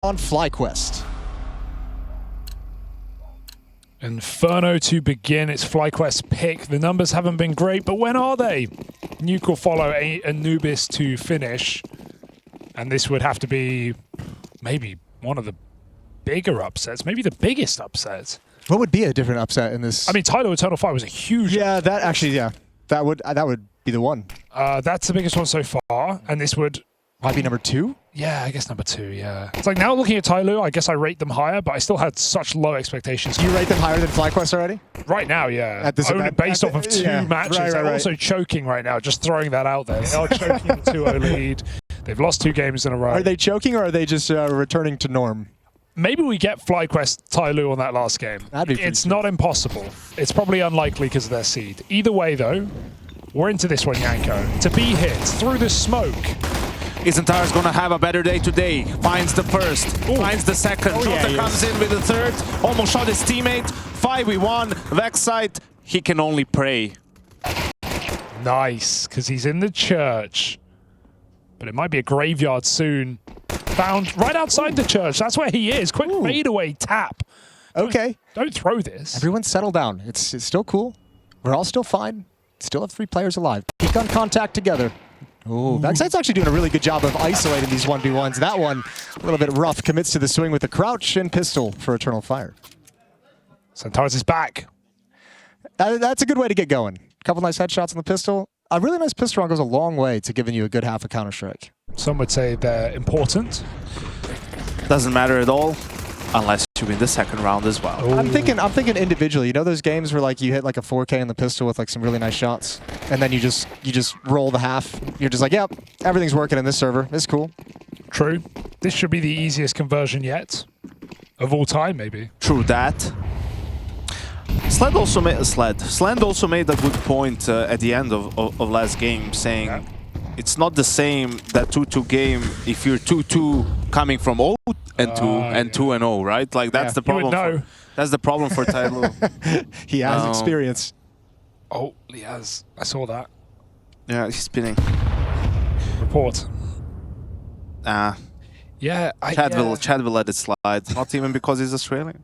on FlyQuest. Inferno to begin. It's FlyQuest's pick. The numbers haven't been great, but when are they? Nuke will follow Anubis to finish. And this would have to be maybe one of the bigger upsets, maybe the biggest upset. What would be a different upset in this? I mean, Tyler Eternal Fire was a huge Yeah, upset. that actually, yeah. That would be the one. That's the biggest one so far, and this would... Might be number 2? Yeah, I guess number 2, yeah. It's like now looking at Tyloo, I guess I rate them higher, but I still had such low expectations. You rate them higher than FlyQuest already? Right now, yeah. At this Only event, based off of 2 matches. Right. They're also choking right now, just throwing that out there. They are choking the 2-0 lead. They've lost 2 games in a row. Are they choking or are they just returning to norm? Maybe we get FlyQuest Tyloo on that last game. That'd be It's not impossible. It's probably unlikely because of their seed. Either way, though, we're into this one, Yanko. To be hit through the smoke. Isentar's gonna have a better day today. Finds the first, finds the second. Jota comes in with the third. Almost shot his teammate. 5v1. Vexite. He can only pray. Nice, because he's in the church. But it might be a graveyard soon. Found right outside the church. That's where he is. Quick fadeaway tap. Okay. Don't throw this. Everyone settle down. It's still cool. We're all still fine. Still have 3 players alive. Peak on contact together. Oh, Vexite's actually doing a really good job of isolating these 1v1s. That one, a little bit rough, commits to the swing with the crouch and pistol for Eternal Fire. Centaurus is back. That's a good way to get going. A couple nice headshots on the pistol. A really nice pistol round goes a long way to giving you a good half of Counter-Strike. Some would say they're important. Doesn't matter at all, unless you win the second round as well. Ooh. I'm thinking individually. You know those games where like you hit like a 4K in the pistol with like some really nice shots, and then you just roll the half. You're just like, yep, everything's working in this server. It's cool. True. This should be the easiest conversion yet. Of all time, maybe. True that. Slend also made a good point at the end of last game, saying it's not the same that 2-2 game if you're 2-2 coming from 0 and 2 and 2 and 0, right? Like that's the problem. That's the problem for Tyloo. He has experience. Oh, Liaz. I saw that. Yeah, he's spinning. Report. Yeah, Chad will let it slide. Not even because he's Australian.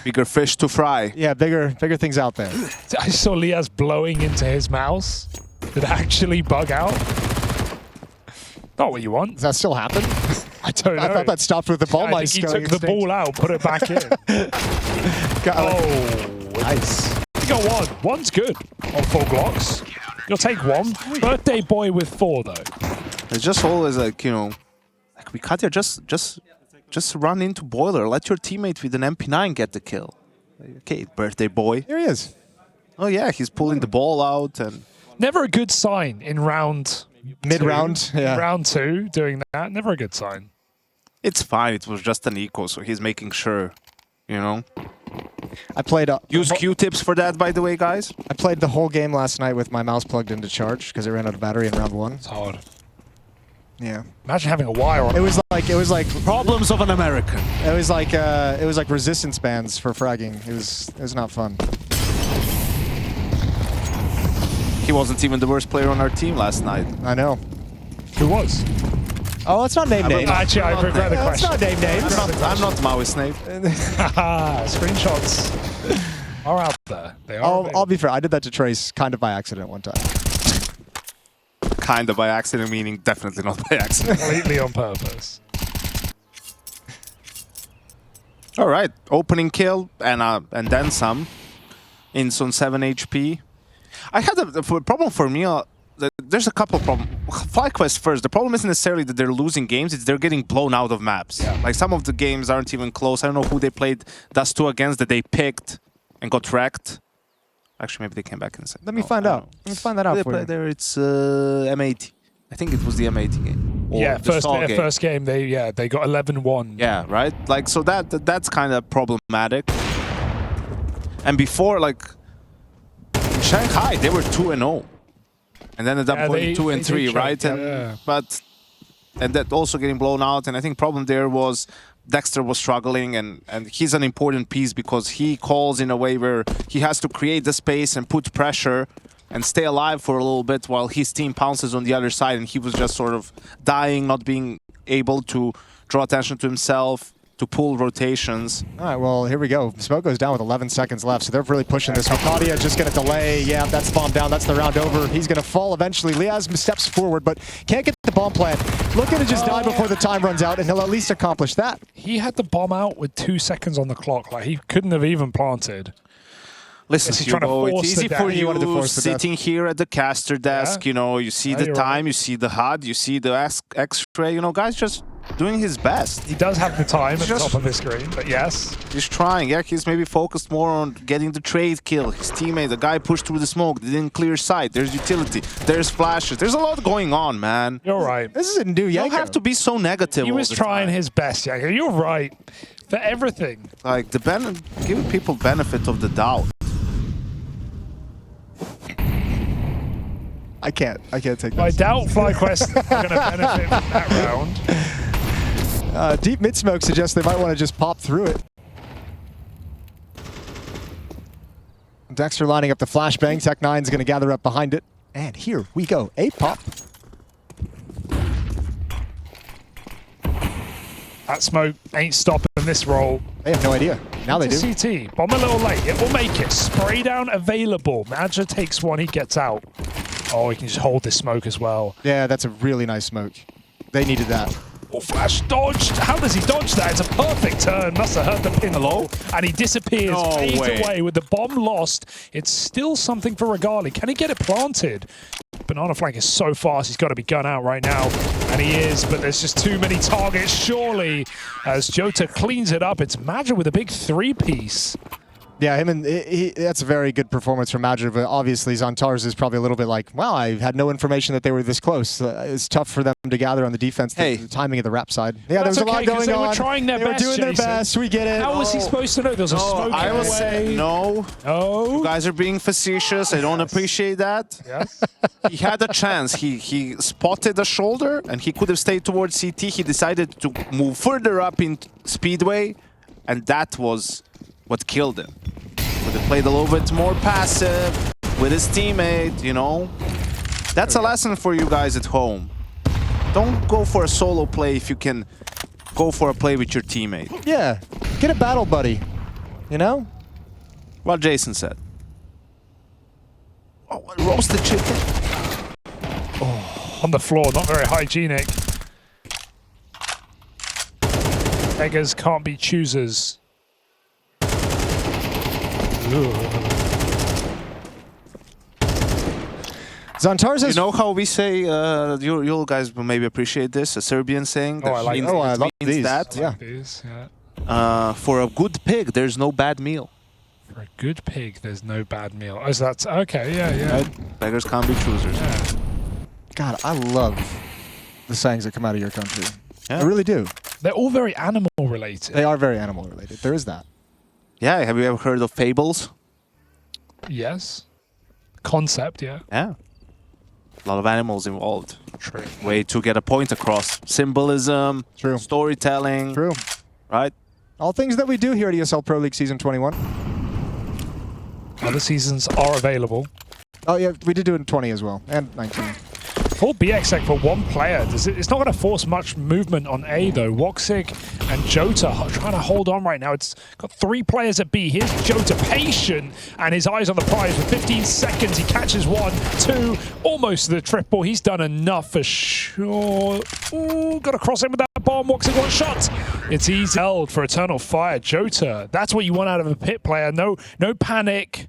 Bigger fish to fry. Yeah, bigger things out there. I saw Liaz blowing into his mouse. Did it actually bug out? Not what you want. Does that still happen? I don't know. I thought that stopped with the ball I think he took the ball out, put it back in. Nice. You got one. One's good on 4 Glocks. You'll take 1. Birthday boy with 4, though. It's just always like, you know, like we cut here, just run into Boiler. Let your teammate with an MP9 get the kill. Okay, birthday boy. Here he is. Oh yeah, he's pulling the ball out and... Never a good sign in round... Mid-round, yeah. Round 2, doing that. Never a good sign. It's fine, it was just an eco, so he's making sure, you know. I played... Use Q-tips for that, by the way, guys. I played the whole game last night with my mouse plugged into charge because it ran out of battery in round 1. It's hard. Yeah. Imagine having a wire on. It was like Problems of an American. It was like resistance bands for fragging. It was not fun. He wasn't even the worst player on our team last night. I know. Who was? Oh, let's not name names. Actually, I regret the Let's question. not name names. I'm not Maoist, Nate. Screenshots are out there. They are. I'll be fair. I did that to Trace kind of by accident one time. Kind of by accident, meaning definitely not by accident. Completely on purpose. All right, opening kill and then some. In's on 7 HP. I had a problem for me. There's a couple of problems. FlyQuest first. The problem isn't necessarily that they're losing games; it's they're getting blown out of maps. Yeah. Like some of the games aren't even close. I don't know who they played Dust 2 against that they picked and got wrecked. Actually, maybe they came back and said. Let me find out. Let me find that out for you. There, it's M80. I think it was the M80 game. Or Yeah, the first game they got 11-1. Yeah, right. Like so that's kind of problematic. And before, like in Shanghai, they were 2-0, and then at that point 2-3, right? And that also getting blown out. And I think problem there was Dexter was struggling, and he's an important piece because he calls in a way where he has to create the space and put pressure and stay alive for a little bit while his team pounces on the other side, and he was just sort of dying, not being able to draw attention to himself, to pull rotations. All right, well, here we go. Smoke goes down with 11 seconds left, so they're really pushing this. Arcadia just going to delay. Yeah, that's the bomb down. That's the round over. He's going to fall eventually. Liaz steps forward, but can't get the bomb plant. Looking to just die before the time runs out, and he'll at least accomplish that. He had the bomb out with 2 seconds on the clock. Like, he couldn't have even planted. Listen, Hugo, it's easy for you to sitting here at the caster desk, you know, you see the time, you see the HUD, you see the X-ray, you know, guys just doing his best. He does have the time at the top of his screen, but yes. He's trying. Yeah, he's maybe focused more on getting the trade kill. His teammate, the guy pushed through the smoke, they didn't clear sight. There's utility, there's flashes. There's a lot going on, man. You're right. This is a new You don't have to be so negative. He was trying his best, Jager. You're right. For everything. Like, giving people benefit of the doubt. I can't take this. I doubt FlyQuest are going to benefit from that round. Deep mid smoke suggests they might want to just pop through it. Dexter lining up the flashbang. Tech9's going to gather up behind it. And here we go. A pop. That smoke ain't stopping this roll. They have no idea. Now they do. CT. Bomb a little late. It will make it. Spray down available. Madja takes one. He gets out. Oh, he can just hold this smoke as well. Yeah, that's a really nice smoke. They needed that. Oh, flash dodged. How does he dodge that? It's a perfect turn. Must have hurt the pin. Hello? And he disappears. Fades away with the bomb lost. It's still something for Regali. Can he get it planted? Banana Flank is so fast. He's got to be gun out right now. And he is, but there's just too many targets, surely. As Jota cleans it up, it's Madja with a big 3-piece. Yeah, that's a very good performance from Madja, but obviously Xantar's is probably a little bit like, wow, I had no information that they were this close. It's tough for them to gather on the defense, the timing of the rap side. Yeah, there's a lot going on. They were trying their best, They were doing their best, we get it. How was he supposed to know? There was a smoke I would say no. No. You guys are being facetious. I don't appreciate that. Yes. He had a chance. He spotted a shoulder, and he could have stayed towards CT. He decided to move further up in Speedway, and that was what killed him. Would have played a little bit more passive with his teammate, you know. That's a lesson for you guys at home. Don't go for a solo play if you can go for a play with your teammate. Yeah, get a battle buddy, you know? What Jason said. Oh, roasted chicken. Oh, on the floor, not very hygienic. Beggars can't be choosers. Xantar says, you know how we say, you guys will maybe appreciate this, a Serbian saying that I love these. That. Yeah. For a good pig, there's no bad meal. For a good pig, there's no bad meal. Oh, so that's okay, yeah. Right? Beggars can't be choosers. Yeah. God, I love the sayings that come out of your country. Yeah. I really do. They're all very animal related. They are very animal related. There is that. Yeah, have you ever heard of fables? Yes. Concept, yeah. Yeah. A lot of animals involved. True. Way to get a point across. Symbolism, True. Storytelling. True. Right? All things that we do here at ESL Pro League Season 21. Other seasons are available. Oh yeah, we did do it in 20 as well, and 19. Full BXX for one player. It's not going to force much movement on A, though. Woxic and Jota trying to hold on right now. It's got 3 players at B. Here's Jota, patient, and his eyes on the prize. For 15 seconds, he catches 1, 2, almost the triple. He's done enough for sure. Ooh, got to cross him with that bomb. Woxic, 1 shot. It's easy held for Eternal Fire. Jota, that's what you want out of a pit player. No panic,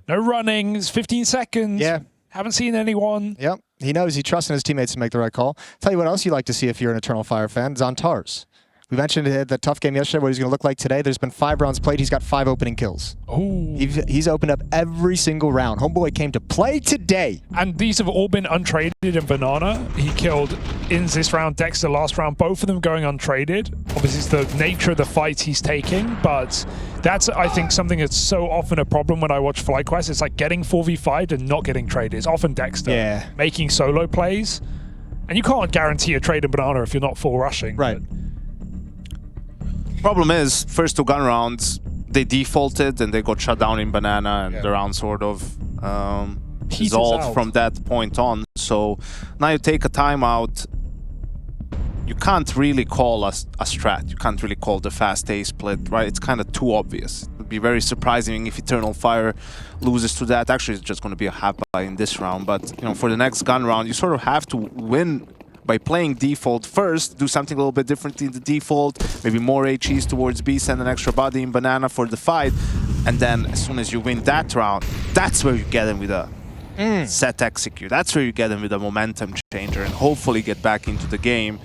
no running. It's 15 seconds. Yeah. Haven't seen anyone. Yep. He knows he trusts in his teammates to make the right call. Tell you what else you like to see if you're an Eternal Fire fan. Xantar's. We mentioned the tough game yesterday, what he's going to look like today. There's been 5 rounds played. He's got 5 opening kills. Ooh. He's opened up every single round. Homeboy came to play today. And these have all been untraded in Banana. He killed Ins this round, Dexter last round, both of them going untraded. Obviously, it's the nature of the fight he's taking, but that's, I think, something that's so often a problem when I watch FlyQuest. It's like getting 4v5'd and not getting traded. It's often Dexter making solo plays. And you can't guarantee a trade in Banana if you're not full rushing. Right. Problem is, first 2 gun rounds, they defaulted and they got shut down in Banana, and the round sort of resolved from that point on. So now you take a timeout. you can't really call a strat. You can't really call the fast A split, right? It's kind of too obvious. It would be very surprising if Eternal Fire loses to that. Actually, it's just going to be a half buy in this round. But, you know, for the next gun round, you sort of have to win by playing default first, do something a little bit different in the default, maybe more HEs towards B, send an extra body in Banana for the fight. And then as soon as you win that round, that's where you get in with a set execute. That's where you get in with a momentum changer and hopefully get back into the game.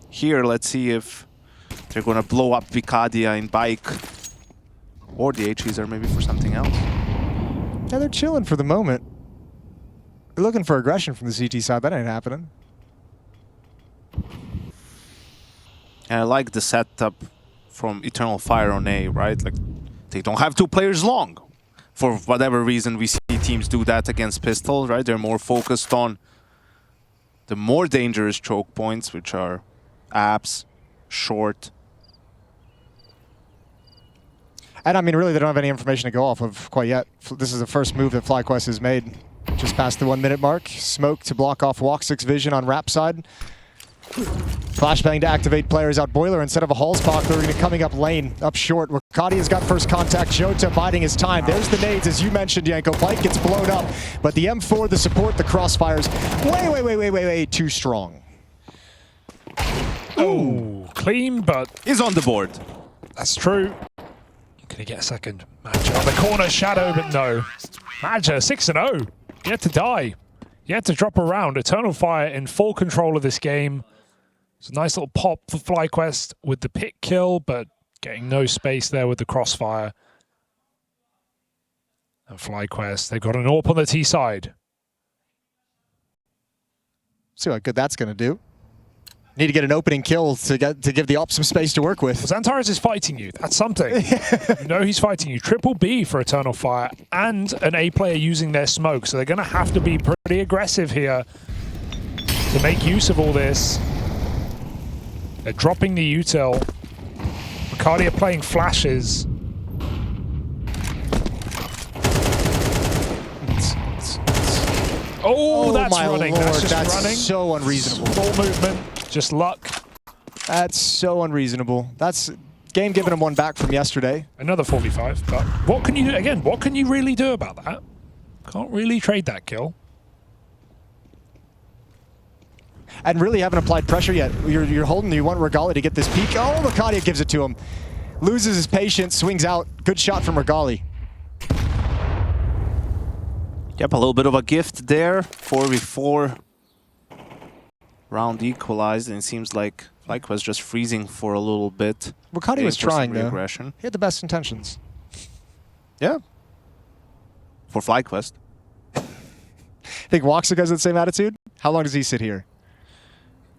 Here, let's see if they're going to blow up Vicadia in Bike. Or the HEs are maybe for something else. Yeah, they're chilling for the moment. They're looking for aggression from the CT side. That ain't happening. And I like the setup from Eternal Fire on A, right? Like, they don't have two players long. For whatever reason, we see teams do that against Pistol, right? They're more focused on the more dangerous choke points, which are apps, short. And I mean, really, they don't have any information to go off of quite yet. This is the first move that FlyQuest has made. Just past the 1 minute mark. Smoke to block off Walk6 vision on Rap side. Flashbang to activate players out Boiler instead of a Hallspock. They're going to coming up lane, up short. Wakadia's got first contact. Jota biding his time. There's the nades, as you mentioned, Yanko. Bike gets blown up, but the M4, the support, the crossfires, way too strong. Oh, clean, but He's on the board. that's true. Can he get a second? Madja on the corner, Shadow, but no. Madja, 6-0. Yet to die. Yet to drop around. Eternal Fire in full control of this game. It's a nice little pop for FlyQuest with the pick kill, but getting no space there with the crossfire. And FlyQuest, they've got an AWP on the T side. See what good that's going to do. Need to get an opening kill to give the op some space to work with. Xantares is fighting you. That's something. You know he's fighting you. Triple B for Eternal Fire and an A player using their smoke. So they're going to have to be pretty aggressive here to make use of all this. They're dropping the util. Vicadia playing flashes. Oh, that's my running. Lord, That's just that's running. so unreasonable. Full movement. Just luck. That's so unreasonable. That's game giving him one back from yesterday. Another 45. But what can you do? Again, what can you really do about that? Can't really trade that kill. And really haven't applied pressure yet. You're holding, you want Regali to get this peek. Oh, Vicadia gives it to him. Loses his patience, swings out. Good shot from Regali. Yep, a little bit of a gift there. 4v4. Round equalized, and it seems like FlyQuest just freezing for a little bit. Vicadia was trying, though. Aggression. He had the best intentions. Yeah. For FlyQuest. I think Walk6 has the same attitude. How long does he sit here?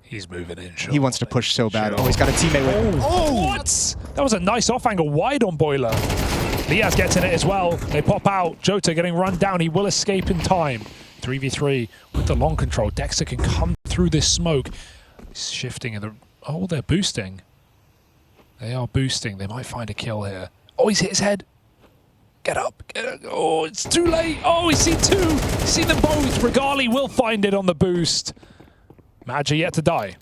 He's moving in. He wants to push so bad. Oh, he's got a teammate with him. Oh, what? That was a nice off angle wide on Boiler. Liaz gets in it as well. They pop out. Jota getting run down. He will escape in time. 3v3 with the long control. Dexter can come through this smoke. He's shifting. Oh, they're boosting. They are boosting. They might find a kill here. Oh, he's hit his head. Get up. Get up. Oh, it's too late. Oh, he's seen two. He's seen them both. Regali will find it on the boost. Madja yet to die.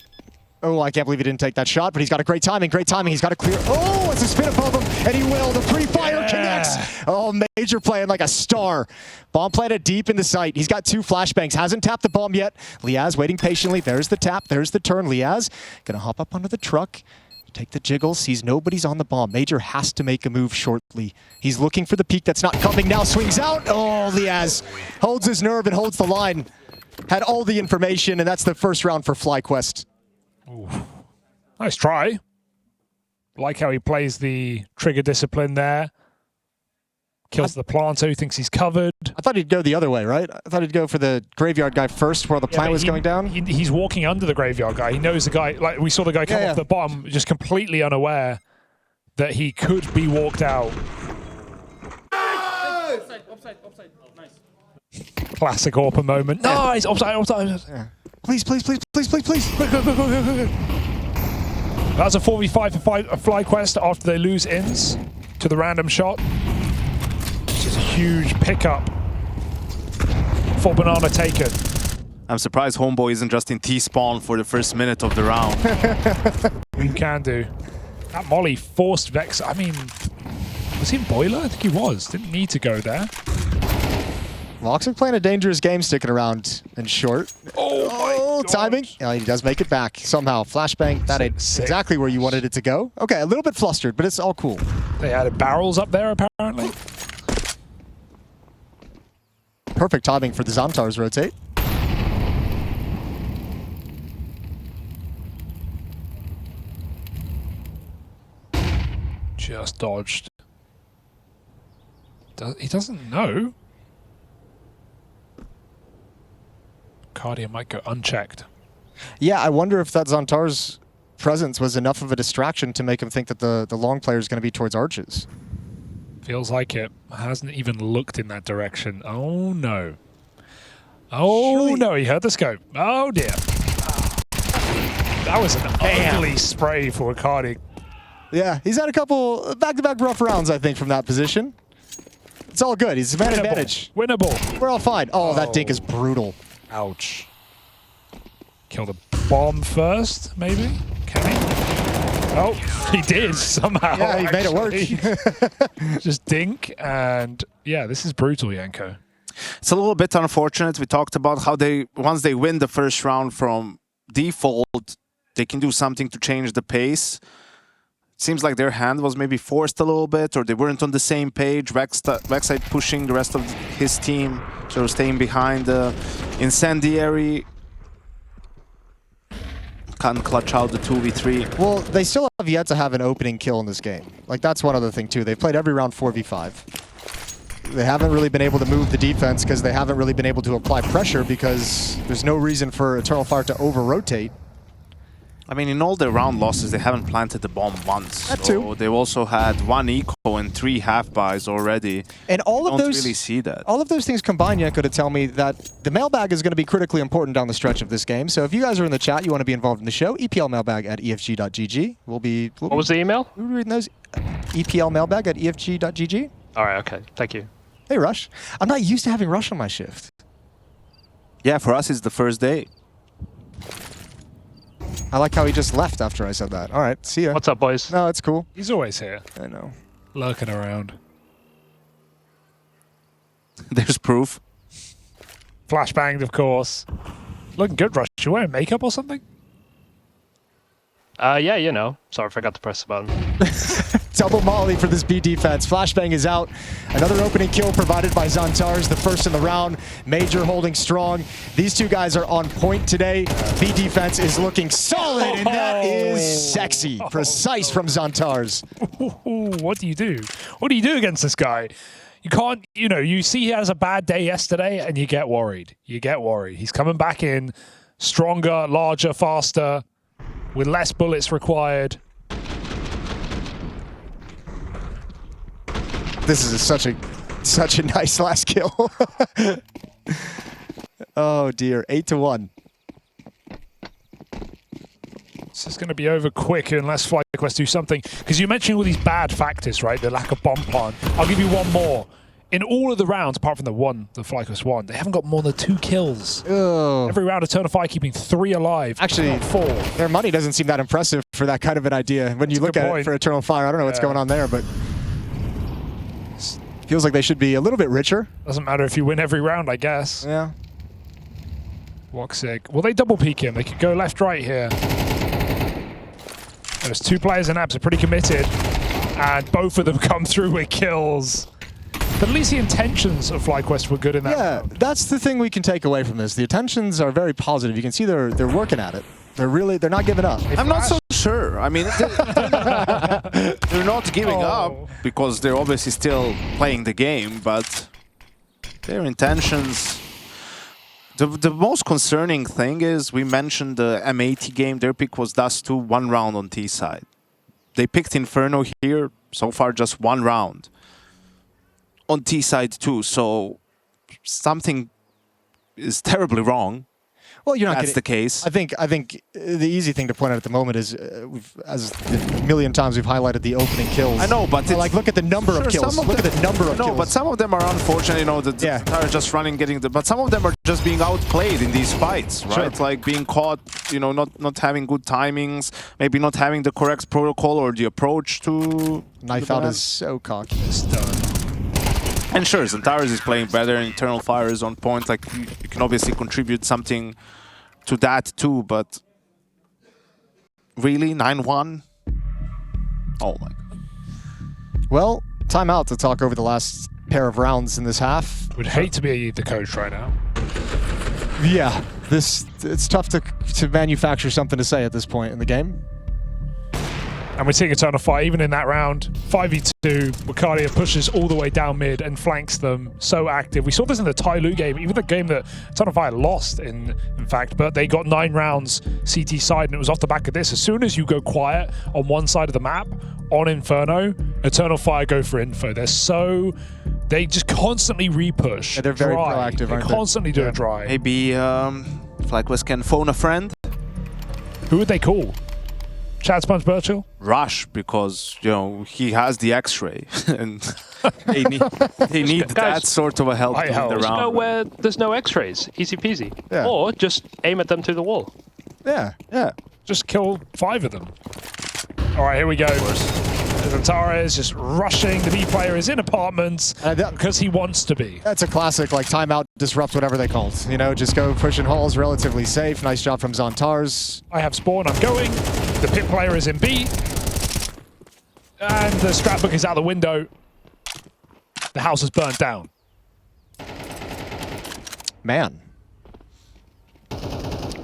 Oh, I can't believe he didn't take that shot, but he's got a great timing. Great timing. He's got to clear. Oh, it's a spin above him, and he will. The pre-fire connects. Oh, Major playing like a star. Bomb planted deep in the site. He's got 2 flashbangs. Hasn't tapped the bomb yet. Liaz waiting patiently. There's the tap. There's the turn. Liaz gonna hop up onto the truck. Take the jiggle. Sees nobody's on the bomb. Major has to make a move shortly. He's looking for the peak that's not coming now. Swings out. Oh, Liaz holds his nerve and holds the line. Had all the information, and that's the first round for FlyQuest. Ooh. Nice try. Like how he plays the trigger discipline there. Kills the planter who thinks he's covered. I thought he'd go the other way, right? I thought he'd go for the graveyard guy first while the plant was going down. He's walking under the graveyard guy. He knows the guy, like we saw the guy come off the bottom, just completely unaware that he could be walked out. Offside, nice. Classic Orpa moment. Nice, offside. Yeah. Please. That's a 4v5 for FlyQuest after they lose ins to the random shot. Which is a huge pickup for Banana taken. I'm surprised Homeboy isn't just in T-spawn for the first minute of the round. We can do. That Molly forced Vex. I mean, was he in Boiler? I think he was. Didn't need to go there. Voxic playing a dangerous game, sticking around in short. Oh, my timing. God. He does make it back somehow. Flashbang, that ain't exactly where you wanted it to go. Okay, a little bit flustered, but it's all cool. They added barrels up there, apparently. Perfect timing for the Xantars rotate. Just dodged. He doesn't know. Cardia might go unchecked. Yeah, I wonder if that Xantar's presence was enough of a distraction to make him think that the long player is going to be towards arches. Feels like it. Hasn't even looked in that direction. Oh, no. Oh, Surely. no. He heard the scope. Oh, dear. That was an ugly spray for Cardi. Yeah, he's had a couple back-to-back rough rounds, I think, from that position. It's all good. He's man advantage. Winnable. We're all fine. Oh, that dink is brutal. Ouch. Kill the bomb first, maybe? Can he? Oh, he did somehow. Yeah, he made it work. Just dink, and yeah, this is brutal, Yanko. It's a little bit unfortunate. We talked about how once they win the first round from default, they can do something to change the pace. Seems like their hand was maybe forced a little bit, or they weren't on the same page. Rek'Sai pushing the rest of his team, so staying behind the incendiary. Can't clutch out the 2v3. Well, they still have yet to have an opening kill in this game. Like, that's one other thing, too. They've played every round 4v5. They haven't really been able to move the defense because they haven't really been able to apply pressure because there's no reason for Eternal Fire to over-rotate. I mean, in all their round losses, they haven't planted the bomb once. That so too. they've also had 1 eco and 3 half-buys already. And all of Don't those really see that. All of those things combine, Yanko, to tell me that the mailbag is going to be critically important down the stretch of this game. So if you guys are in the chat, you want to be involved in the show, eplmailbag@efg.gg. We'll be What was the email? we'll be reading those. eplmailbag@efg.gg. All right, okay. Thank you. Hey, Rush. I'm not used to having Rush on my shift. Yeah, for us, it's the first day. I like how he just left after I said that. All right, see ya. What's up, boys? No, it's cool. He's always here, I know. lurking around. There's proof. Flashbanged, of course. Looking good, Rush. You wearing makeup or something? Yeah, you know. Sorry, I forgot to press the button. Double molly for this B defense. Flashbang is out. Another opening kill provided by Xantars, the first in the round. Major holding strong. These two guys are on point today. B defense is looking solid, and that is sexy. Precise from Xantars. What do you do? What do you do against this guy? You can't, you know, you see he has a bad day yesterday and you get worried. You get worried. He's coming back in stronger, larger, faster, with less bullets required. This is such a nice last kill. Oh dear, 8-1. This is going to be over quick unless FlyQuest do something. Because you mentioned all these bad factors, right? The lack of bomb plant. I'll give you one more. In all of the rounds, apart from the FlyQuest won, they haven't got more than 2 kills. Oh. Every round, Eternal Fire keeping 3 alive. Actually, 4. Their money doesn't seem that impressive for that kind of an idea. When you look at it for Eternal Fire, I don't know what's going on there, but feels like they should be a little bit richer. Doesn't matter if you win every round, I guess. Yeah. Woxic. Well, they double peek him. They could go left, right here. There's 2 players in Abs are pretty committed, and both of them come through with kills. But at least the intentions of FlyQuest were good in that round. That's the thing we can take away from this. The intentions are very positive. You can see they're working at it. They're not giving up. I'm not so sure. I mean, they're not giving up because they're obviously still playing the game, but their intentions... The most concerning thing is we mentioned the M80 game. Their pick was Dust 2, 1 round on T side. They picked Inferno here, so far just 1 round on T side too. So something is terribly wrong. Well, you're not that's getting, the case. I think the easy thing to point out at the moment is, as the million times we've highlighted the opening kills. I know, but like look at the number of kills. Look at the number of kills. No, but some of them are unfortunate. You know, the are just running, getting the. But some of them are just being outplayed in these fights, right? Sure. It's like being caught. You know, not having good timings, maybe not having the correct protocol or the approach to. Knife out is so cocky. It's done. And sure, Xantares is playing better, and Eternal Fire is on point. Like, you can obviously contribute something to that too, but really, 9-1? Oh my god. Well, timeout to talk over the last pair of rounds in this half. Would hate to be the coach right now. Yeah, it's tough to manufacture something to say at this point in the game. And we're seeing Eternal Fire even in that round. 5v2, Wakadia pushes all the way down mid and flanks them. So active. We saw this in the Tyloo game, even the game that Eternal Fire lost in fact, but they got 9 rounds CT side, and it was off the back of this. As soon as you go quiet on one side of the map, on Inferno, Eternal Fire go for info. They just constantly repush. Yeah, they're very proactive, They aren't they? constantly do a dry. Maybe FlyQuest can phone a friend. Who would they call? Chad Sponge Birchall? Rush, because you know he has the X-ray, and they need that sort of a help in the There's round. nowhere, there's no X-rays. Easy peasy. Yeah. Or just aim at them through the wall. Yeah. Just kill 5 of them. All right, here we go. Xantares is just rushing. The B player is in apartments because he wants to be. That's a classic, like, timeout, disrupt, whatever they called. You know, just go pushing halls, relatively safe. Nice job from Xantares. I have spawn, I'm going. The pit player is in B. And the scrapbook is out the window. The house is burnt down. Man.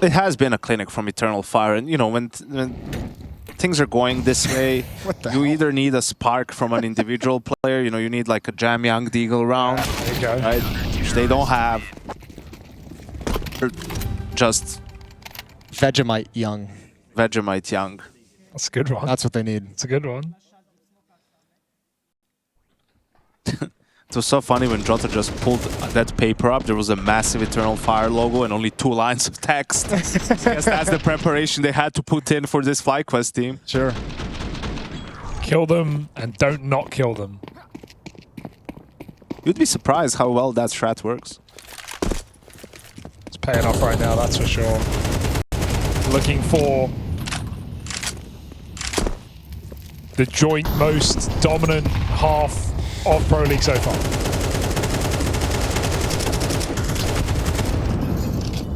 It has been a clinic from Eternal Fire, and you know when things are going this way, you either need a spark from an individual player, you know, you need like a Jam Young Deagle round, There you go. right? Which they don't have. Or just Vegemite Young. Vegemite Young. That's a good one. That's what they need. That's a good one. It was so funny when Jota just pulled that paper up. There was a massive Eternal Fire logo and only 2 lines of text. I guess that's the preparation they had to put in for this FlyQuest team. Sure. Kill them and don't not kill them. You'd be surprised how well that strat works. It's paying off right now, that's for sure. Looking for the joint most dominant half of Pro League so far.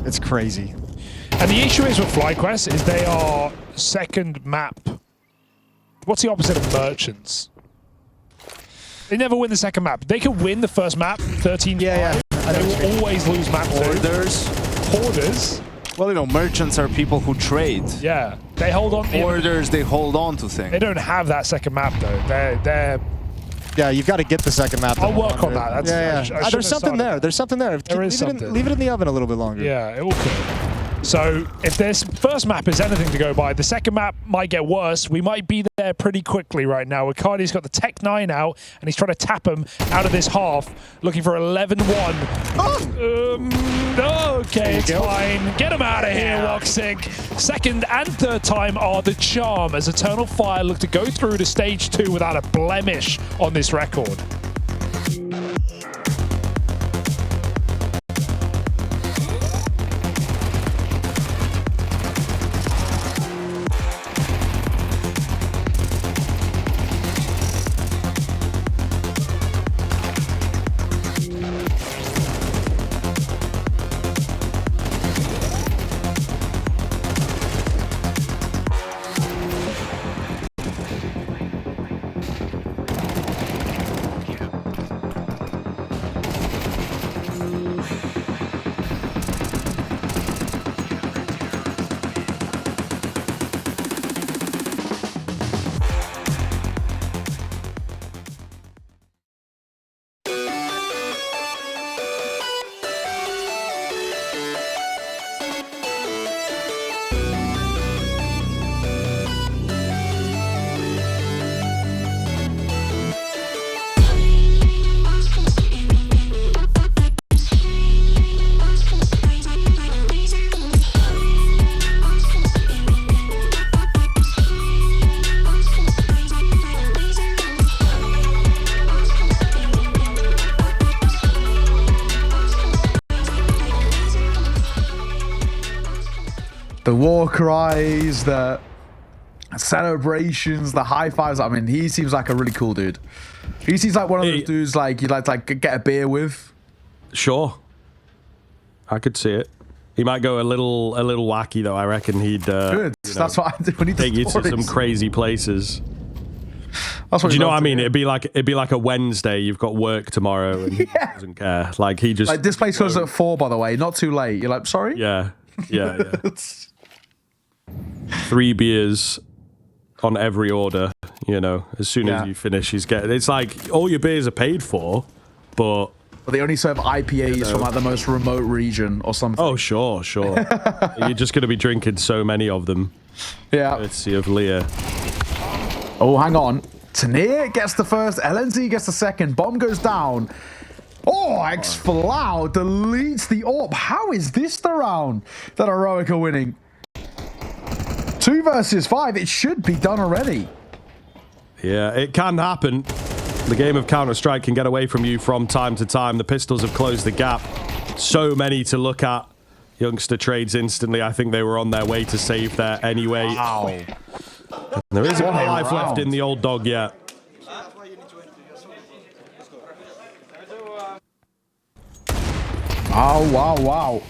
It's crazy. And the issue is with FlyQuest is they are second map. What's the opposite of merchants? They never win the second map. They can win the first map, 13-5. Yeah. They will always lose map 2. Hoarders. Well, you know, merchants are people who trade. Yeah. They hold on. Hoarders, they hold on to things. They don't have that second map though. They're Yeah, you've got to get the second map. I'll work on that. There's something there. There's something there. There is something. Leave it in the oven a little bit longer. Yeah, it will cook. So if this first map is anything to go by, the second map might get worse. We might be there pretty quickly right now. Riccardi's got the Tech 9 out, and he's trying to tap him out of this half, looking for 11-1. Okay, it's fine. Get him out of here, Woxic. Second and third time are the charm, as Eternal Fire look to go through to stage 2 without a blemish on this record. The war cries, the celebrations, the high fives. I mean, he seems like a really cool dude. He seems like one of those dudes like you'd like to get a beer with. Sure. I could see it. He might go a little wacky though. I reckon he'd Good. That's what I do when he take you to some crazy places. That's what do you know what I mean? It'd be like a Wednesday. You've got work tomorrow, and he doesn't care. Like he just like this place closes at 4, by the way. Not too late. You're like, sorry. Yeah. 3 beers on every order. You know, as soon as you finish, it's like all your beers are paid for, but they only serve IPAs from like the most remote region or something. Oh, sure. You're just going to be drinking so many of them. Yeah. Let's see of Leah. Oh, hang on. Tanir gets the first. LNZ gets the second. Bomb goes down. Oh, X-Flow deletes the AWP. How is this the round that Heroic are winning? 2 versus 5. It should be done already. Yeah, it can happen. The game of Counter-Strike can get away from you from time to time. The Pistols have closed the gap. So many to look at. Youngster trades instantly. I think they were on their way to save there anyway. Wow. There isn't a life left in the old dog yet. Wow.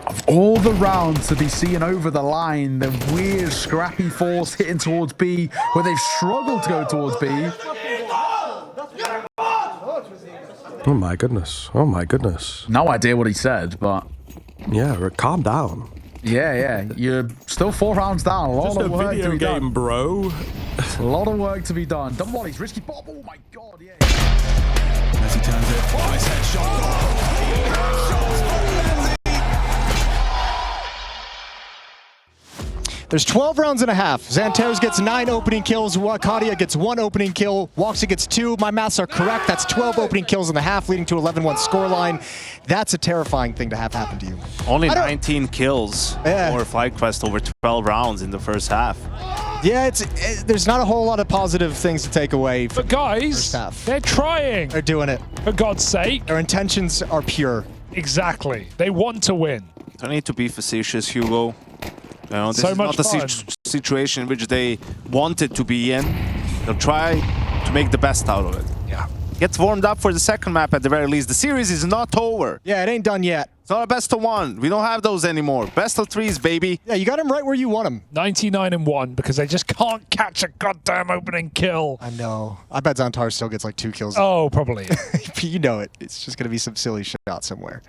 Of all the rounds to be seen over the line, the weird scrappy force hitting towards B, where they've struggled to go towards B. Oh my goodness. No idea what he said, but yeah, calm down. Yeah. You're still 4 rounds down. A lot of work to be done, bro. A lot of work to be done. Dumb Wally's risky pop. Oh my god, yeah. As he turns it, nice headshot. There's 12 rounds and a half. Xanteros gets 9 opening kills. Wakadia gets 1 opening kill. Woxa gets 2. My maths are correct. That's 12 opening kills in the half, leading to 11-1 scoreline. That's a terrifying thing to have happen to you. Only 19 kills for FlyQuest over 12 rounds in the first half. Yeah, there's not a whole lot of positive things to take away from But guys, they're trying. They're doing it. For God's sake. Their intentions are pure. Exactly. They want to win. Don't need to be facetious, Hugo. You know, this so is much not the situation in which they wanted to be in. They'll try to make the best out of it. Yeah. Gets warmed up for the second map at the very least. The series is not over. Yeah, it ain't done yet. It's not a best of 1. We don't have those anymore. Best of 3s, baby. Yeah, you got him right where you want him. 99-1 because they just can't catch a goddamn opening kill. I know. I bet Xantar still gets like 2 kills. Oh, probably. You know it. It's just going to be some silly shot somewhere.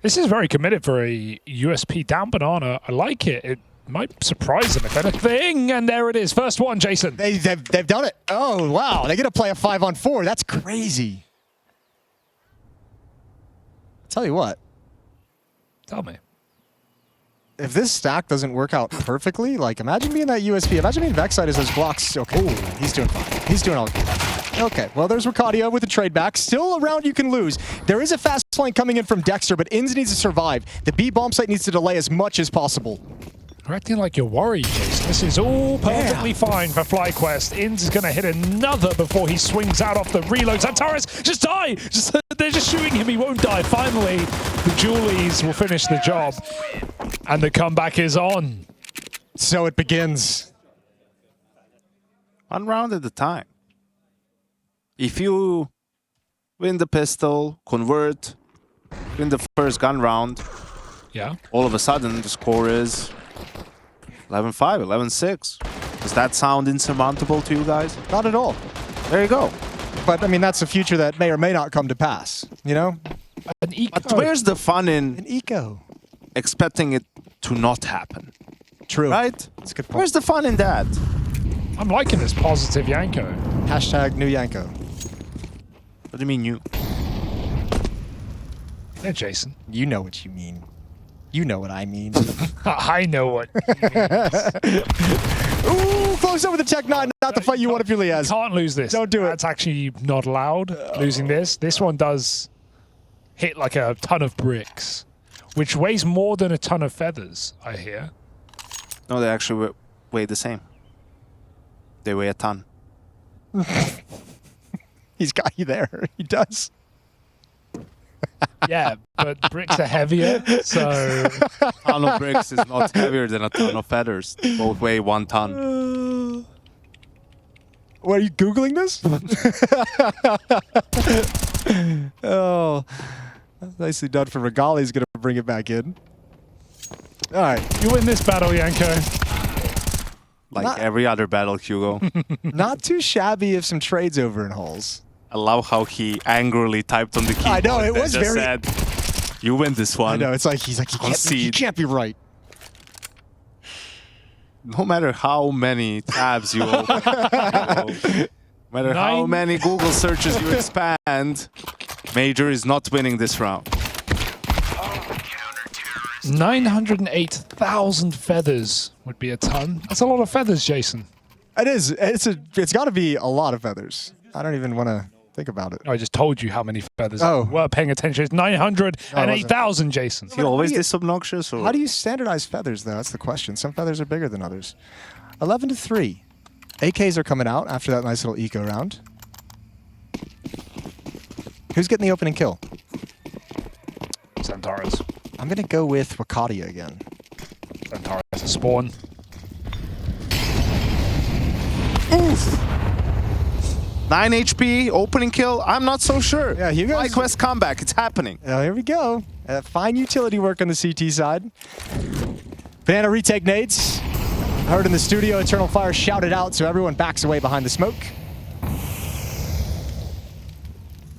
This is very committed for a USP down banana. I like it. It might surprise them if anything. And there it is. First one, Jason. They've done it. Oh, wow. They get to play a 5-on-4. That's crazy. I'll tell you what. Tell me. If this stack doesn't work out perfectly, like imagine being that USP. Imagine being Vexite as those blocks. Okay, he's doing fine. He's doing all good. Okay, well, there's Ricadia with the trade back. Still a round you can lose. There is a fast flank coming in from Dexter, but Inns needs to survive. The B bomb site needs to delay as much as possible. You're acting like you're worried, Jason. This is all perfectly fine for FlyQuest. Inns is going to hit another before he swings out off the reload. Xantares, just die! They're just shooting him. He won't die. Finally, the Julies will finish the job. And the comeback is on. So it begins. 1 round at a time. If you win the pistol, convert, win the first gun round, all of a sudden the score is 11-5, 11-6. Does that sound insurmountable to you guys? Not at all. There you go. But, I mean, that's a future that may or may not come to pass, you know? An eco. But where's the fun in An eco. expecting it to not happen? True. Right? That's a good point. Where's the fun in that? I'm liking this positive Yanko. Hashtag new Yanko. What do you mean you? Yeah, Jason. You know what you mean. You know what I mean. I know what you mean. Ooh, close over the Tech 9. Not the fight you want if you're Liaz. Can't lose this. Don't do it. That's actually not allowed, losing this. This one does hit like a ton of bricks, which weighs more than a ton of feathers, I hear. No, they actually weigh the same. They weigh a ton. He's got you there. He does. Yeah, but bricks are heavier, so... A ton of bricks is not heavier than a ton of feathers. Both weigh 1 ton. What, are you Googling this? Oh, nicely done for Regali. He's going to bring it back in. All right. You win this battle, Yanko. Like every other battle, Hugo. Not too shabby of some trades over in Halls. I love how he angrily typed on the keyboard. I know, it and was just very... said, you win this one. I know, it's like, he's like, you can't be right. No matter how many tabs you open, no matter how many Google searches you expand, Major is not winning this round. 908,000 feathers would be a ton. That's a lot of feathers, Jason. It is. It's got to be a lot of feathers. I don't even want to think about it. I just told you how many feathers. Oh. We're paying attention. It's 908,000, Jason. Is he always this obnoxious? Or? How do you standardize feathers, though? That's the question. Some feathers are bigger than others. 11-3. AKs are coming out after that nice little eco round. Who's getting the opening kill? Centaurus. I'm going to go with Wakadia again. Centaurus to spawn. Oof. 9 HP, opening kill. I'm not so sure. Yeah, Hugo's... FlyQuest comeback. It's happening. Here we go. Fine utility work on the CT side. Banana retake nades. Heard in the studio, Eternal Fire shouted out, so everyone backs away behind the smoke.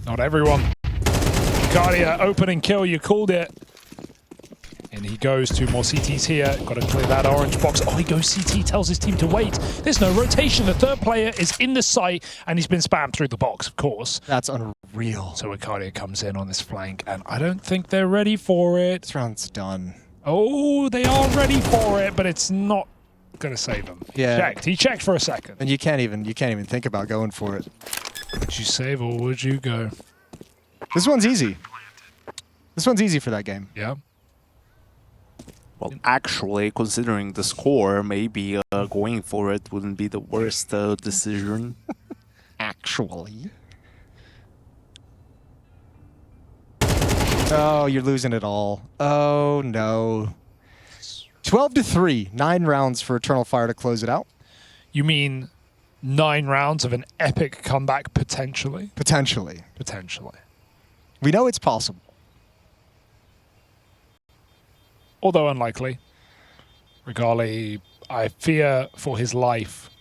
Not everyone. Cardia, opening kill, you called it. And he goes to more CTs here. Got to clear that orange box. Oh, he goes CT, tells his team to wait. There's no rotation. The third player is in the site, and he's been spammed through the box, of course. That's unreal. So Icardia comes in on this flank, and I don't think they're ready for it. This round's done. Oh, they are ready for it, but it's not going to save them. Yeah. He checked for a second. And you can't even think about going for it. Would you save or would you go? This one's easy. This one's easy for that game. Yeah. Well, actually, considering the score, maybe going for it wouldn't be the worst decision. Actually. Oh, you're losing it all. Oh, no. 12-3. 9 rounds for Eternal Fire to close it out. You mean 9 rounds of an epic comeback, potentially? Potentially. Potentially. We know it's possible. Although unlikely. Regali, I fear for his life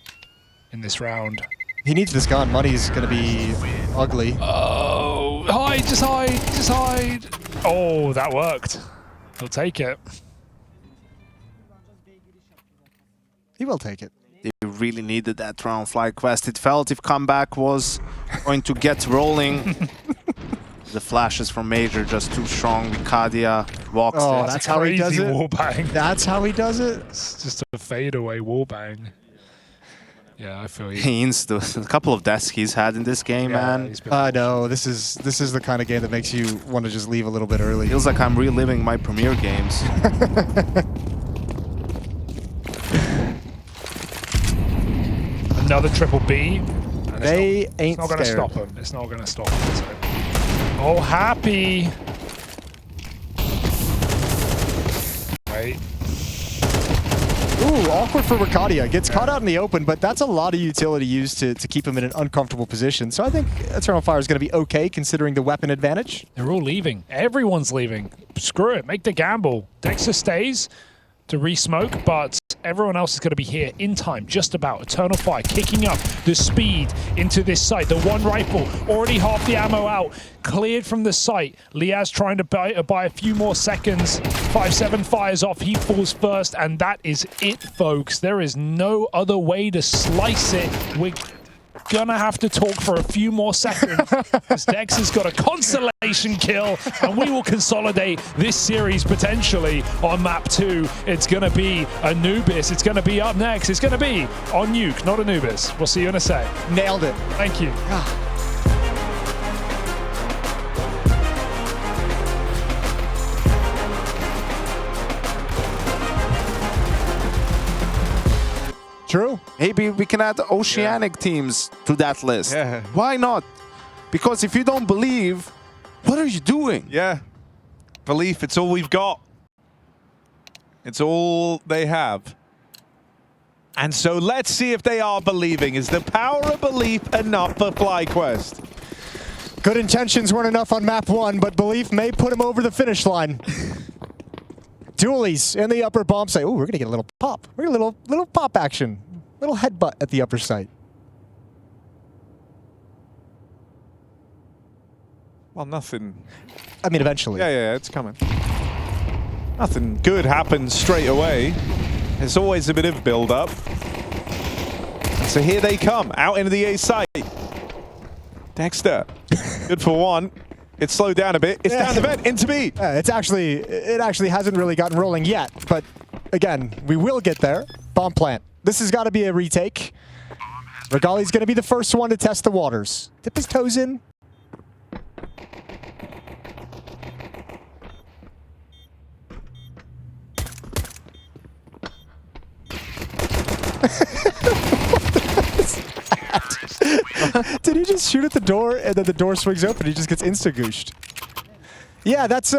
in this round. He needs this gun. Money's going to be ugly. Oh, hide, just hide, just hide. Oh, that worked. He'll take it. He will take it. They really needed that round, FlyQuest. It felt if comeback was going to get rolling. The flashes from Major just too strong. Vicadia walks Oh, it. that's how he does it? Wallbang. That's how he does it? It's just a fadeaway wallbang. Yeah, I feel you. He insta a couple of deaths he's had in this game, man. I know. This is the kind of game that makes you want to just leave a little bit early. Feels like I'm reliving my Premier games. Another triple B. They ain't It's not going to stop him. It's not going to stop him. So. Oh, happy. Wait. Ooh, awkward for Ricadia. Gets caught out in the open, but that's a lot of utility used to keep him in an uncomfortable position. So I think Eternal Fire is going to be okay considering the weapon advantage. They're all leaving. Everyone's leaving. Screw it. Make the gamble. Dexter stays to re-smoke, but everyone else is going to be here in time, just about. Eternal Fire kicking up the speed into this site. The one rifle, already half the ammo out, cleared from the site. Liaz trying to buy a few more seconds. 5-7 fires off, he falls first, and that is it, folks. There is no other way to slice it. We're gonna have to talk for a few more seconds because Dex has got a consolation kill, and we will consolidate this series potentially on map 2. It's gonna be Anubis. It's gonna be up next. It's gonna be on Nuke, not Anubis. We'll see you in a sec. Nailed it. Thank you. True. Maybe we can add oceanic teams to that list. Yeah. Why not? Because if you don't believe, what are you doing? Yeah. Belief, it's all we've got. It's all they have. And so let's see if they are believing. Is the power of belief enough for FlyQuest? Good intentions weren't enough on map 1, but belief may put him over the finish line. Dualies in the upper bomb site. Oh, we're gonna get a little pop. We're gonna get a little pop action. Little headbutt at the upper site. Well, nothing. I mean, eventually. Yeah, it's coming. Nothing good happens straight away. There's always a bit of build-up. So here they come, out into the A site. Dexter, good for one. It's slowed down a bit. It's down the vent, into B. It actually hasn't really gotten rolling yet, but again, we will get there. Bomb plant. This has got to be a retake. Regali's going to be the first one to test the waters. Dip his toes in. Did he just shoot at the door and then the door swings open? He just gets insta-gooshed. Yeah, that's,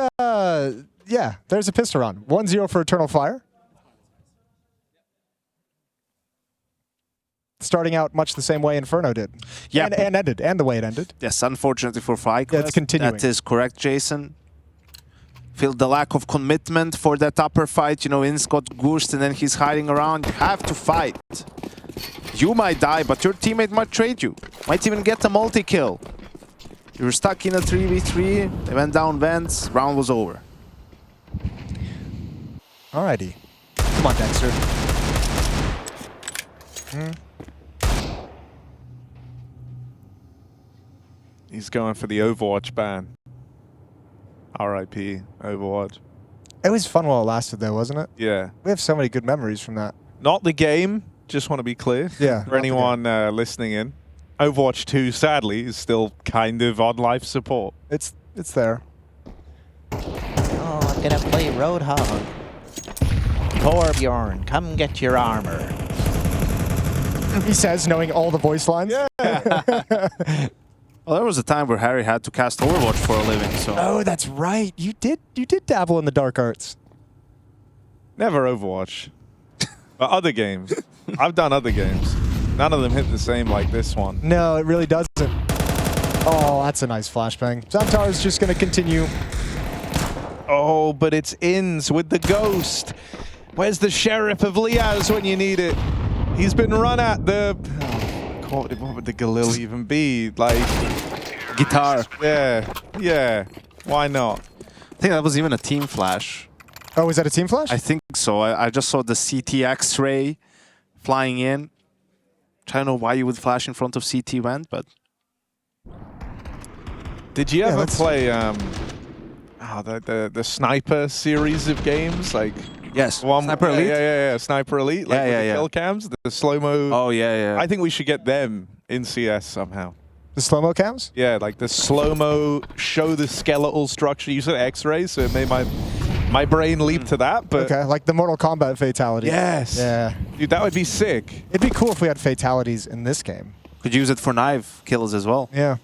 yeah, there's a pistol round. 1-0 for Eternal Fire. Starting out much the same way Inferno did. Yeah. And ended, and the way it ended. Yes, unfortunately for FlyQuest. Yeah, it's continuing. That is correct, Jason. Feel the lack of commitment for that upper fight. You know, Inns got goosed and then he's hiding around. You have to fight. You might die, but your teammate might trade you. Might even get a multi-kill. You were stuck in a 3v3. They went down vents. Round was over. Alrighty. Come on, Dexter. He's going for the Overwatch ban. RIP, Overwatch. It was fun while it lasted, though, wasn't it? Yeah. We have so many good memories from that. Not the game, just want to be clear. Yeah. For anyone listening in. Overwatch 2, sadly, is still kind of on life support. It's there. Oh, I'm gonna play Roadhog. Poor Bjorn, come get your armor. He says, knowing all the voice lines. Yeah. Well, there was a time where Harry had to cast Overwatch for a living, so... Oh, that's right. You did dabble in the dark arts. Never Overwatch. But other games. I've done other games. None of them hit the same like this one. No, it really doesn't. Oh, that's a nice flashbang. Xantar is just going to continue. Oh, but it's Inns with the ghost. Where's the Sheriff of Liaz when you need it? He's been run at the... Oh, what would the Galil even be? Like... Guitar. Yeah. Why not? I think that was even a team flash. Oh, was that a team flash? I think so. I just saw the CT X-ray flying in. I don't know why you would flash in front of CT Vent, but... Did you ever play the Sniper series of games? Like... Yes, Sniper Elite? Yeah, Sniper Elite. Like with the kill cams, the slow-mo. Oh, yeah. I think we should get them in CS somehow. The slow-mo cams? Yeah, like the slow-mo, show the skeletal structure. You said X-rays, so it made my brain leap to that. But okay, like the Mortal Kombat fatality. Yes. Yeah. Dude, that would be sick. It'd be cool if we had fatalities in this game. Could use it for knife kills as well. Yeah.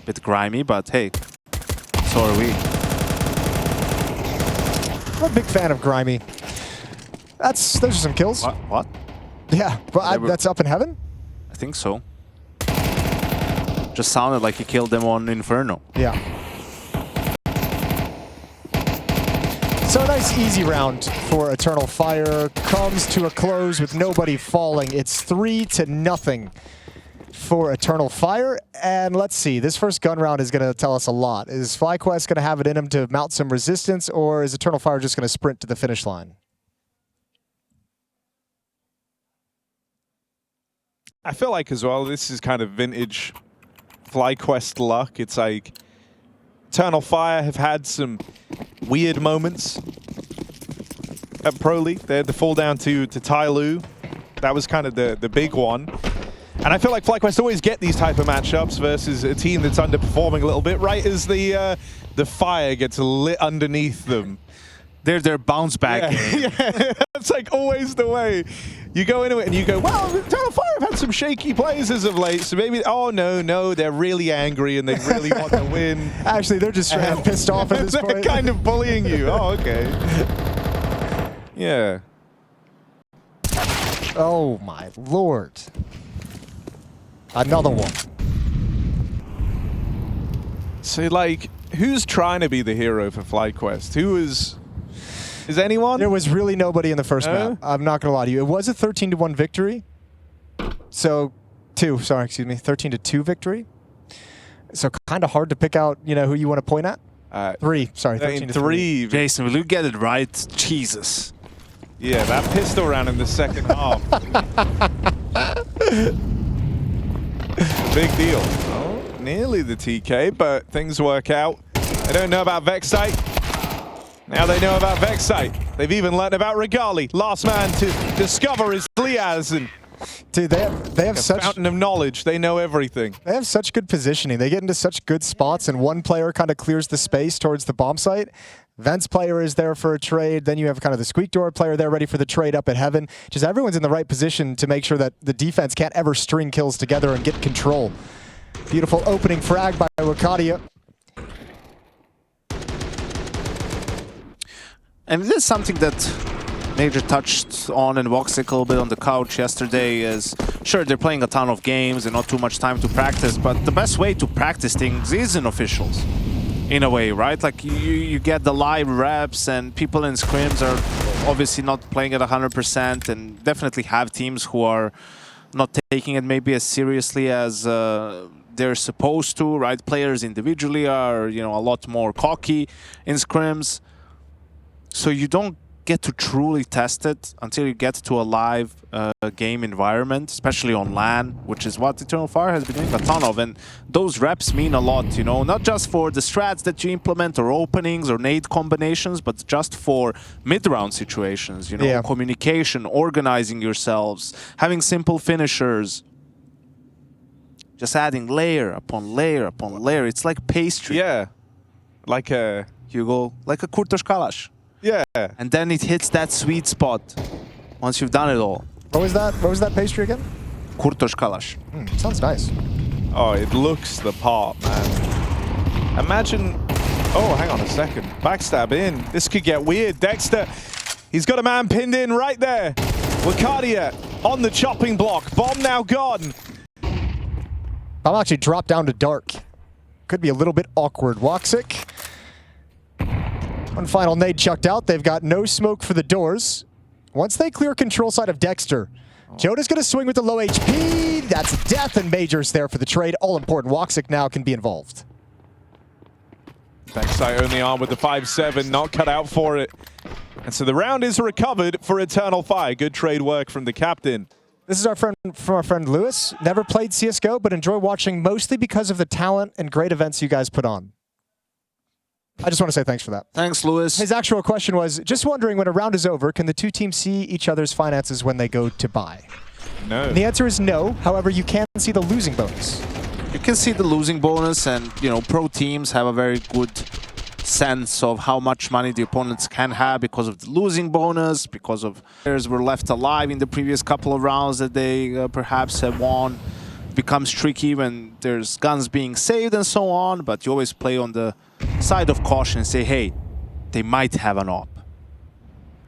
Bit grimy, but hey, so are we. I'm a big fan of grimy. Those are some kills. What? Yeah, but that's up in heaven? I think so. Just sounded like he killed them on Inferno. Yeah. So a nice easy round for Eternal Fire comes to a close with nobody falling. It's 3-0 for Eternal Fire. And let's see, this first gun round is going to tell us a lot. Is FlyQuest going to have it in him to mount some resistance, or is Eternal Fire just going to sprint to the finish line? I feel like as well, this is kind of vintage FlyQuest luck. It's like Eternal Fire have had some weird moments at Pro League. They had the fall down to Tyloo. That was kind of the big one. And I feel like FlyQuest always get these type of matchups versus a team that's underperforming a little bit, right as the fire gets lit underneath them. They're their bounce back game. Yeah, that's like always the way. You go into it and you go, well, Eternal Fire have had some shaky plays as of late, so maybe, oh no, they're really angry and they really want to win. Actually, they're just straight up pissed off at this they're point. kind of bullying you. Oh, okay. Yeah. Oh my lord. Another one. So, like, who's trying to be the hero for FlyQuest? Who is anyone? There was really nobody in the first map. I'm not gonna lie to you. It was a 13-1 victory. So, 13-2 victory. So kind of hard to pick out, you know, who you want to point at. 13-3. Jason, will you get it right? Jesus. Yeah, that pistol round in the second half. Big deal. Oh, nearly the TK, but things work out. They don't know about Vexite. Now they know about Vexite. They've even learned about Regali. Last man to discover is Liaz. And dude, they have such fountain of knowledge. They know everything. They have such good positioning. They get into such good spots, and one player kind of clears the space towards the bomb site. Vent's player is there for a trade. Then you have kind of the Squeak Door player there ready for the trade up at Heaven. Just everyone's in the right position to make sure that the defense can't ever string kills together and get control. Beautiful opening frag by Wakadia. And this is something that Major touched on and Voxic a little bit on the couch yesterday is, sure, they're playing a ton of games and not too much time to practice, but the best way to practice things is in officials, in a way, right? Like you get the live reps and people in scrims are obviously not playing at 100% and definitely have teams who are not taking it maybe as seriously as they're supposed to, right? Players individually are, you know, a lot more cocky in scrims. So you don't get to truly test it until you get to a live game environment, especially on LAN, which is what Eternal Fire has been doing a ton of. And those reps mean a lot, you know, not just for the strats that you implement or openings or nade combinations, but just for mid-round situations, you know, communication, organizing yourselves, having simple finishers, just adding layer upon layer upon layer. It's like pastry. Yeah. Like a... Hugo, like a Kurtos Kalash. Yeah. And then it hits that sweet spot once you've done it all. What was that? What was that pastry again? Kurtos Kalash. Sounds nice. Oh, it looks the part, man. Imagine... Oh, hang on a second. Backstab in. This could get weird. Dexter, he's got a man pinned in right there. Wakadia on the chopping block. Bomb now gone. I'll actually drop down to dark. Could be a little bit awkward. Woxic. One final nade chucked out. They've got no smoke for the doors. Once they clear control side of Dexter, Joda's going to swing with the low HP. That's death, and Major's there for the trade. All important. Woxic now can be involved. Backside only arm with the 5-7, not cut out for it. And so the round is recovered for Eternal Fire. Good trade work from the captain. This is from our friend Lewis. Never played CSGO, but enjoy watching mostly because of the talent and great events you guys put on. I just want to say thanks for that. Thanks, Lewis. His actual question was, just wondering, when a round is over, can the two teams see each other's finances when they go to buy? No. And the answer is no. However, you can see the losing bonus. You can see the losing bonus, and, you know, pro teams have a very good sense of how much money the opponents can have because of the losing bonus, because of players were left alive in the previous couple of rounds that they perhaps have won. It becomes tricky when there's guns being saved and so on, but you always play on the side of caution and say, hey, they might have an op.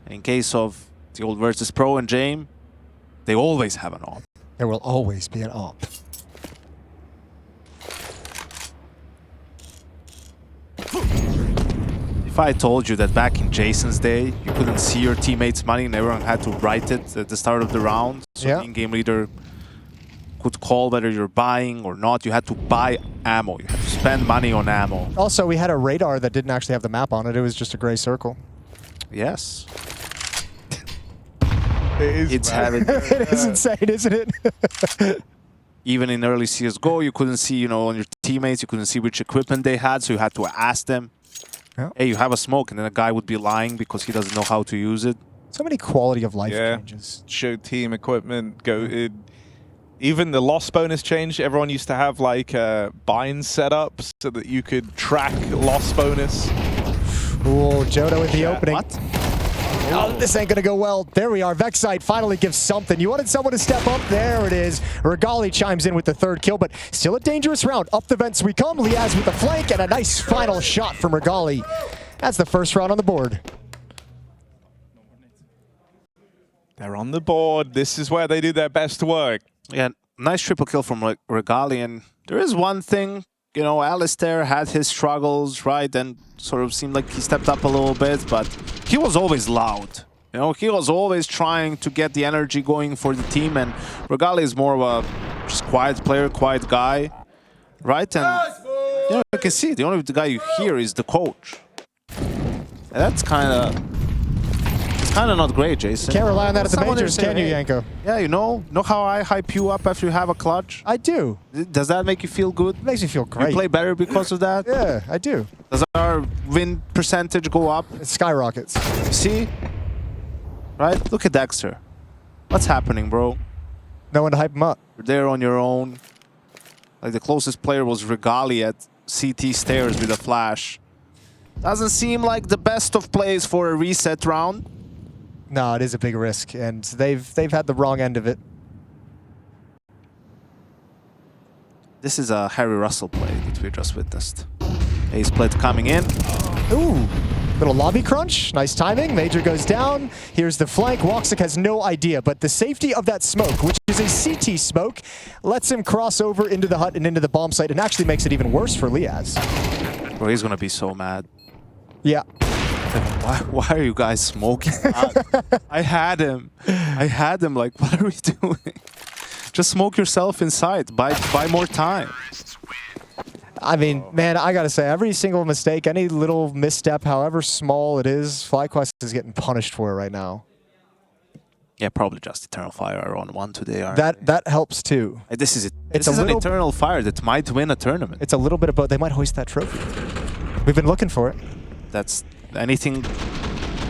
In case of the old Virtus Pro and Jame, they always have an op. There will always be an op. If I told you that back in Jason's day, you couldn't see your teammates' money and everyone had to write it at the start of the round, so the in-game leader could call whether you're buying or not. You had to buy ammo. You had to spend money on ammo. Also, we had a radar that didn't actually have the map on it. It was just a gray circle. Yes. It's having... It is insane, isn't it? Even in early CSGO, you couldn't see, you know, on your teammates, you couldn't see which equipment they had, so you had to ask them, hey, you have a smoke, and then a guy would be lying because he doesn't know how to use it. So many quality of life changes. Show team equipment, even the loss bonus change. Everyone used to have like binds set up so that you could track loss bonus. Ooh, Jodo with the opening. What? Oh, this ain't gonna go well. There we are. Vexite finally gives something. You wanted someone to step up. There it is. Regali chimes in with the third kill, but still a dangerous round. Up the vents we come. Liaz with the flank and a nice final shot from Regali. That's the first round on the board. They're on the board. This is where they do their best work. Yeah, nice triple kill from Regali. And there is one thing, you know, Alistair had his struggles, right? And sort of seemed like he stepped up a little bit, but he was always loud. You know, he was always trying to get the energy going for the team. And Regali is more of a just quiet player, quiet guy, right? And you know, you can see the only guy you hear is the coach. And that's kind of not great, Jason. Can't rely on that at the Someone majors, say, can you, hey, Yanko? Yeah, you know how I hype you up after you have a clutch? I do. Does that make you feel good? It makes me feel great. You play better because of that? Yeah, I do. Does our win percentage go up? It skyrockets. See? Right? Look at Dexter. What's happening, bro? No one to hype him up. You're there on your own. Like, the closest player was Regali at CT stairs with a flash. Doesn't seem like the best of plays for a reset round. No, it is a big risk, and they've had the wrong end of it. This is a Harry Russell play that we just witnessed. Ace split coming in. Ooh, little lobby crunch. Nice timing. Major goes down. Here's the flank. Woxic has no idea, but the safety of that smoke, which is a CT smoke, lets him cross over into the hut and into the bomb site, and actually makes it even worse for Liaz. Bro, he's gonna be so mad. Yeah. Why are you guys smoking? I had him. Like, what are we doing? Just smoke yourself inside. Buy more time. I mean, man, I gotta say, every single mistake, any little misstep, however small it is, FlyQuest is getting punished for it right now. Yeah, probably just Eternal Fire are on one today. That helps too. This is it. It's This is an Eternal Fire that might win a tournament. It's a little bit of both. They might hoist that trophy. We've been looking for it. That's anything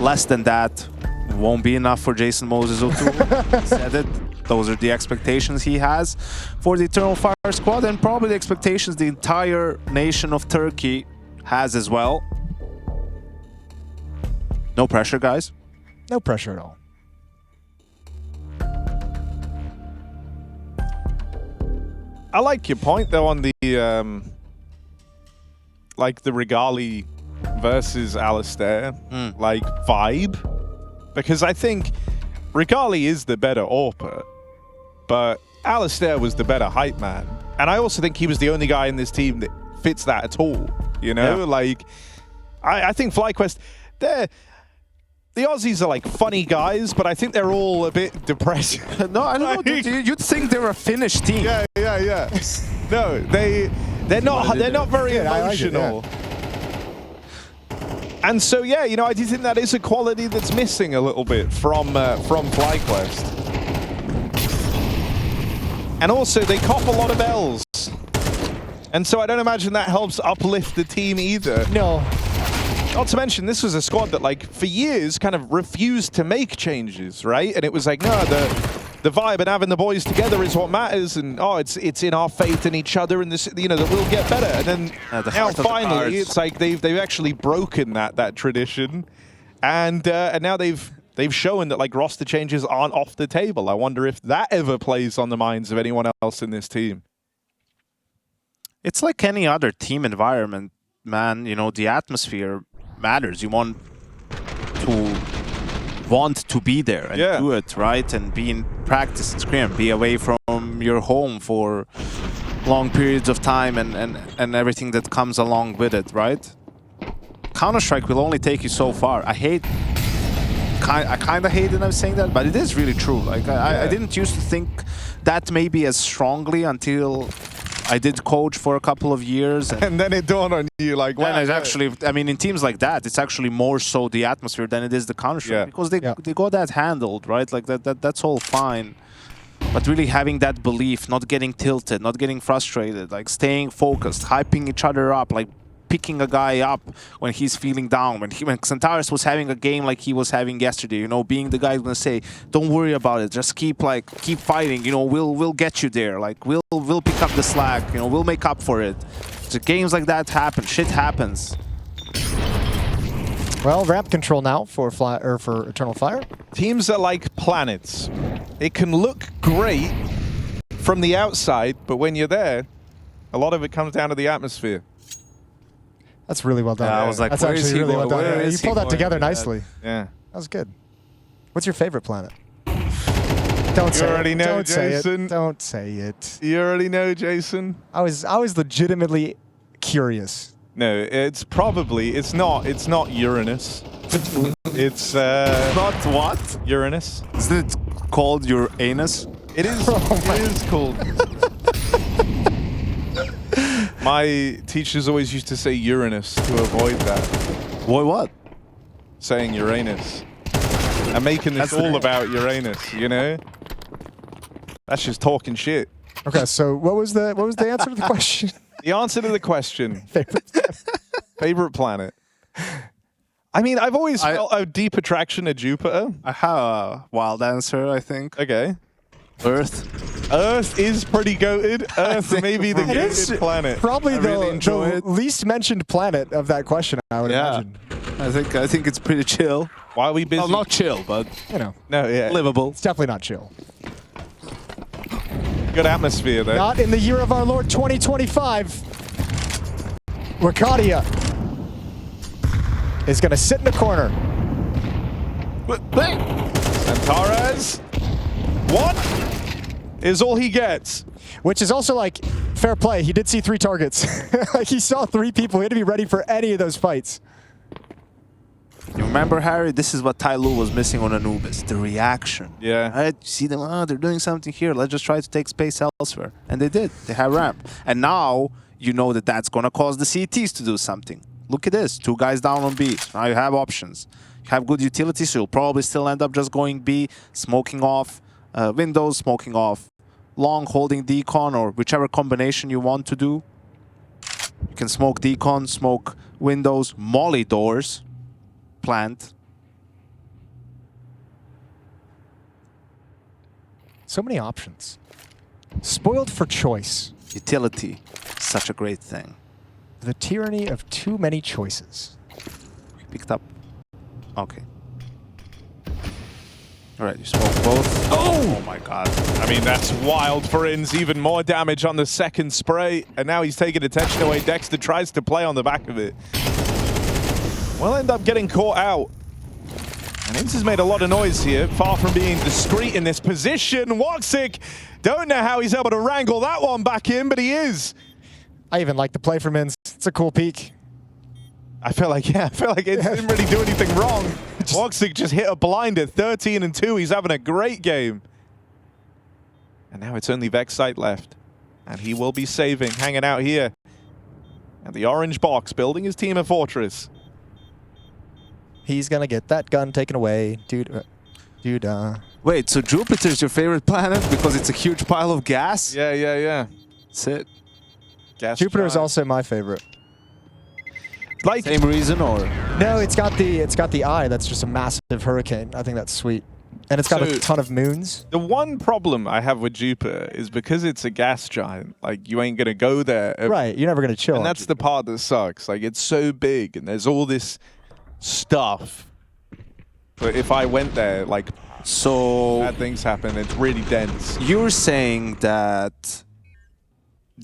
less than that won't be enough for Jason Moses O'Toole. He said it. Those are the expectations he has for the Eternal Fire squad, and probably the expectations the entire nation of Turkey has as well. No pressure, guys. No pressure at all. I like your point though on the like the Regali versus Alistair like vibe, because I think Regali is the better AWPer, but Alistair was the better hype man, and I also think he was the only guy in this team that fits that at all. You know, Yeah. like I think FlyQuest, the Aussies are like funny guys, but I think they're all a bit depressing. No, I don't know. You'd think they're a Finnish team. Yeah. No, they're not very emotional. Like it, And so yeah, you know, I do think that is a quality that's missing a little bit from FlyQuest. And also they cop a lot of L's. And so I don't imagine that helps uplift the team either. No. Not to mention, this was a squad that, like, for years kind of refused to make changes, right? And it was like, no, the vibe and having the boys together is what matters, and oh, it's in our faith in each other, and this, you know, that we'll get better. And then now finally, it's like they've actually broken that tradition, and now they've shown that like roster changes aren't off the table. I wonder if that ever plays on the minds of anyone else in this team. It's like any other team environment, man. You know, the atmosphere matters. You want to be there and do it, right? And be in practice and scrim, be away from your home for long periods of time and everything that comes along with it, right? Counter-Strike will only take you so far. I kind of hate that I'm saying that, but it is really true. Like, I didn't used to think that maybe as strongly until I did coach for a couple of years. And then it dawned on you, like, wow. It's actually, I mean, in teams like that, it's actually more so the atmosphere than it is the Counter-Strike. Because they got that handled, right? Like, that's all fine. But really having that belief, not getting tilted, not getting frustrated, like staying focused, hyping each other up, like picking a guy up when he's feeling down. When Xantares was having a game like he was having yesterday, you know, being the guy who's gonna say, don't worry about it, just keep fighting, you know, we'll get you there. Like we'll pick up the slack, you know, we'll make up for it. So games like that happen, shit happens. Well, ramp control now for for Eternal Fire. Teams are like planets. It can look great from the outside, but when you're there, a lot of it comes down to the atmosphere. That's really well done. Yeah, I was like, that's where is actually he really well going? done. Where Yeah, is you he pulled that going together with that? nicely. Yeah. That was good. What's your favorite planet? Don't You say already it. know, Don't say Jason. it. Don't say it. You already know, Jason. I was legitimately curious. No, it's not Uranus. It's Not what? Uranus. Isn't it called your anus? It is. It is called. My teachers always used to say Uranus to avoid that. What? Saying Uranus. I'm making this all about Uranus, you know? That's just talking shit. Okay, so what was the answer to the question? The answer to the question. Favorite planet? Favorite planet. I mean, I've always felt a deep attraction to Jupiter. I have a wild answer, I think. Okay. Earth. Earth is pretty goated. Earth may be the goated planet. Probably really the enjoy it. least mentioned planet of that question, I would imagine. I think it's pretty chill. Why are we busy? Well, not chill, but You know, No, yeah. livable. it's definitely not chill. Good atmosphere there. Not in the year of our Lord 2025. Wakadia is going to sit in the corner. Antares. One is all he gets. Which is also like fair play. He did see 3 targets. Like he saw 3 people. He had to be ready for any of those fights. You remember, Harry? This is what Tai Lu was missing on Anubis. The reaction. Yeah. Right? You see them, they're doing something here. Let's just try to take space elsewhere. And they did. They have ramp. And now you know that that's going to cause the CTs to do something. Look at this. 2 guys down on B. Now you have options. You have good utility, so you'll probably still end up just going B, smoking off windows, smoking off long, holding decon, or whichever combination you want to do. You can smoke decon, smoke windows, molly doors. Plant. So many options. Spoiled for choice. Utility. Such a great thing. The tyranny of too many choices. Picked up. Okay. Alright, you smoke both. Oh my god. I mean, that's wild for Inns. Even more damage on the second spray. And now he's taking attention away. Dexter tries to play on the back of it. Will end up getting caught out. And Inns has made a lot of noise here, far from being discreet in this position. Woxic, don't know how he's able to wrangle that one back in, but he is. I even like the play from Inns. It's a cool peek. I feel like Inns didn't really do anything wrong. Woxic just hit a blind at 13-2. He's having a great game. And now it's only Vexite left. And he will be saving, hanging out here. At the orange box, building his team a fortress. He's going to get that gun taken away. Dude. Wait, so Jupiter's your favorite planet because it's a huge pile of gas? Yeah. That's it. Gas Jupiter is giant. also my favorite. Like, Same reason, or? No, it's got the eye. That's just a massive hurricane. I think that's sweet. And it's got a ton of moons. the one problem I have with Jupiter is because it's a gas giant, like, you ain't going to go there. Right, you're never going to chill. And that's the part that sucks. Like, it's so big and there's all this stuff. But if I went there, like, So bad things happen. It's really dense. you're saying that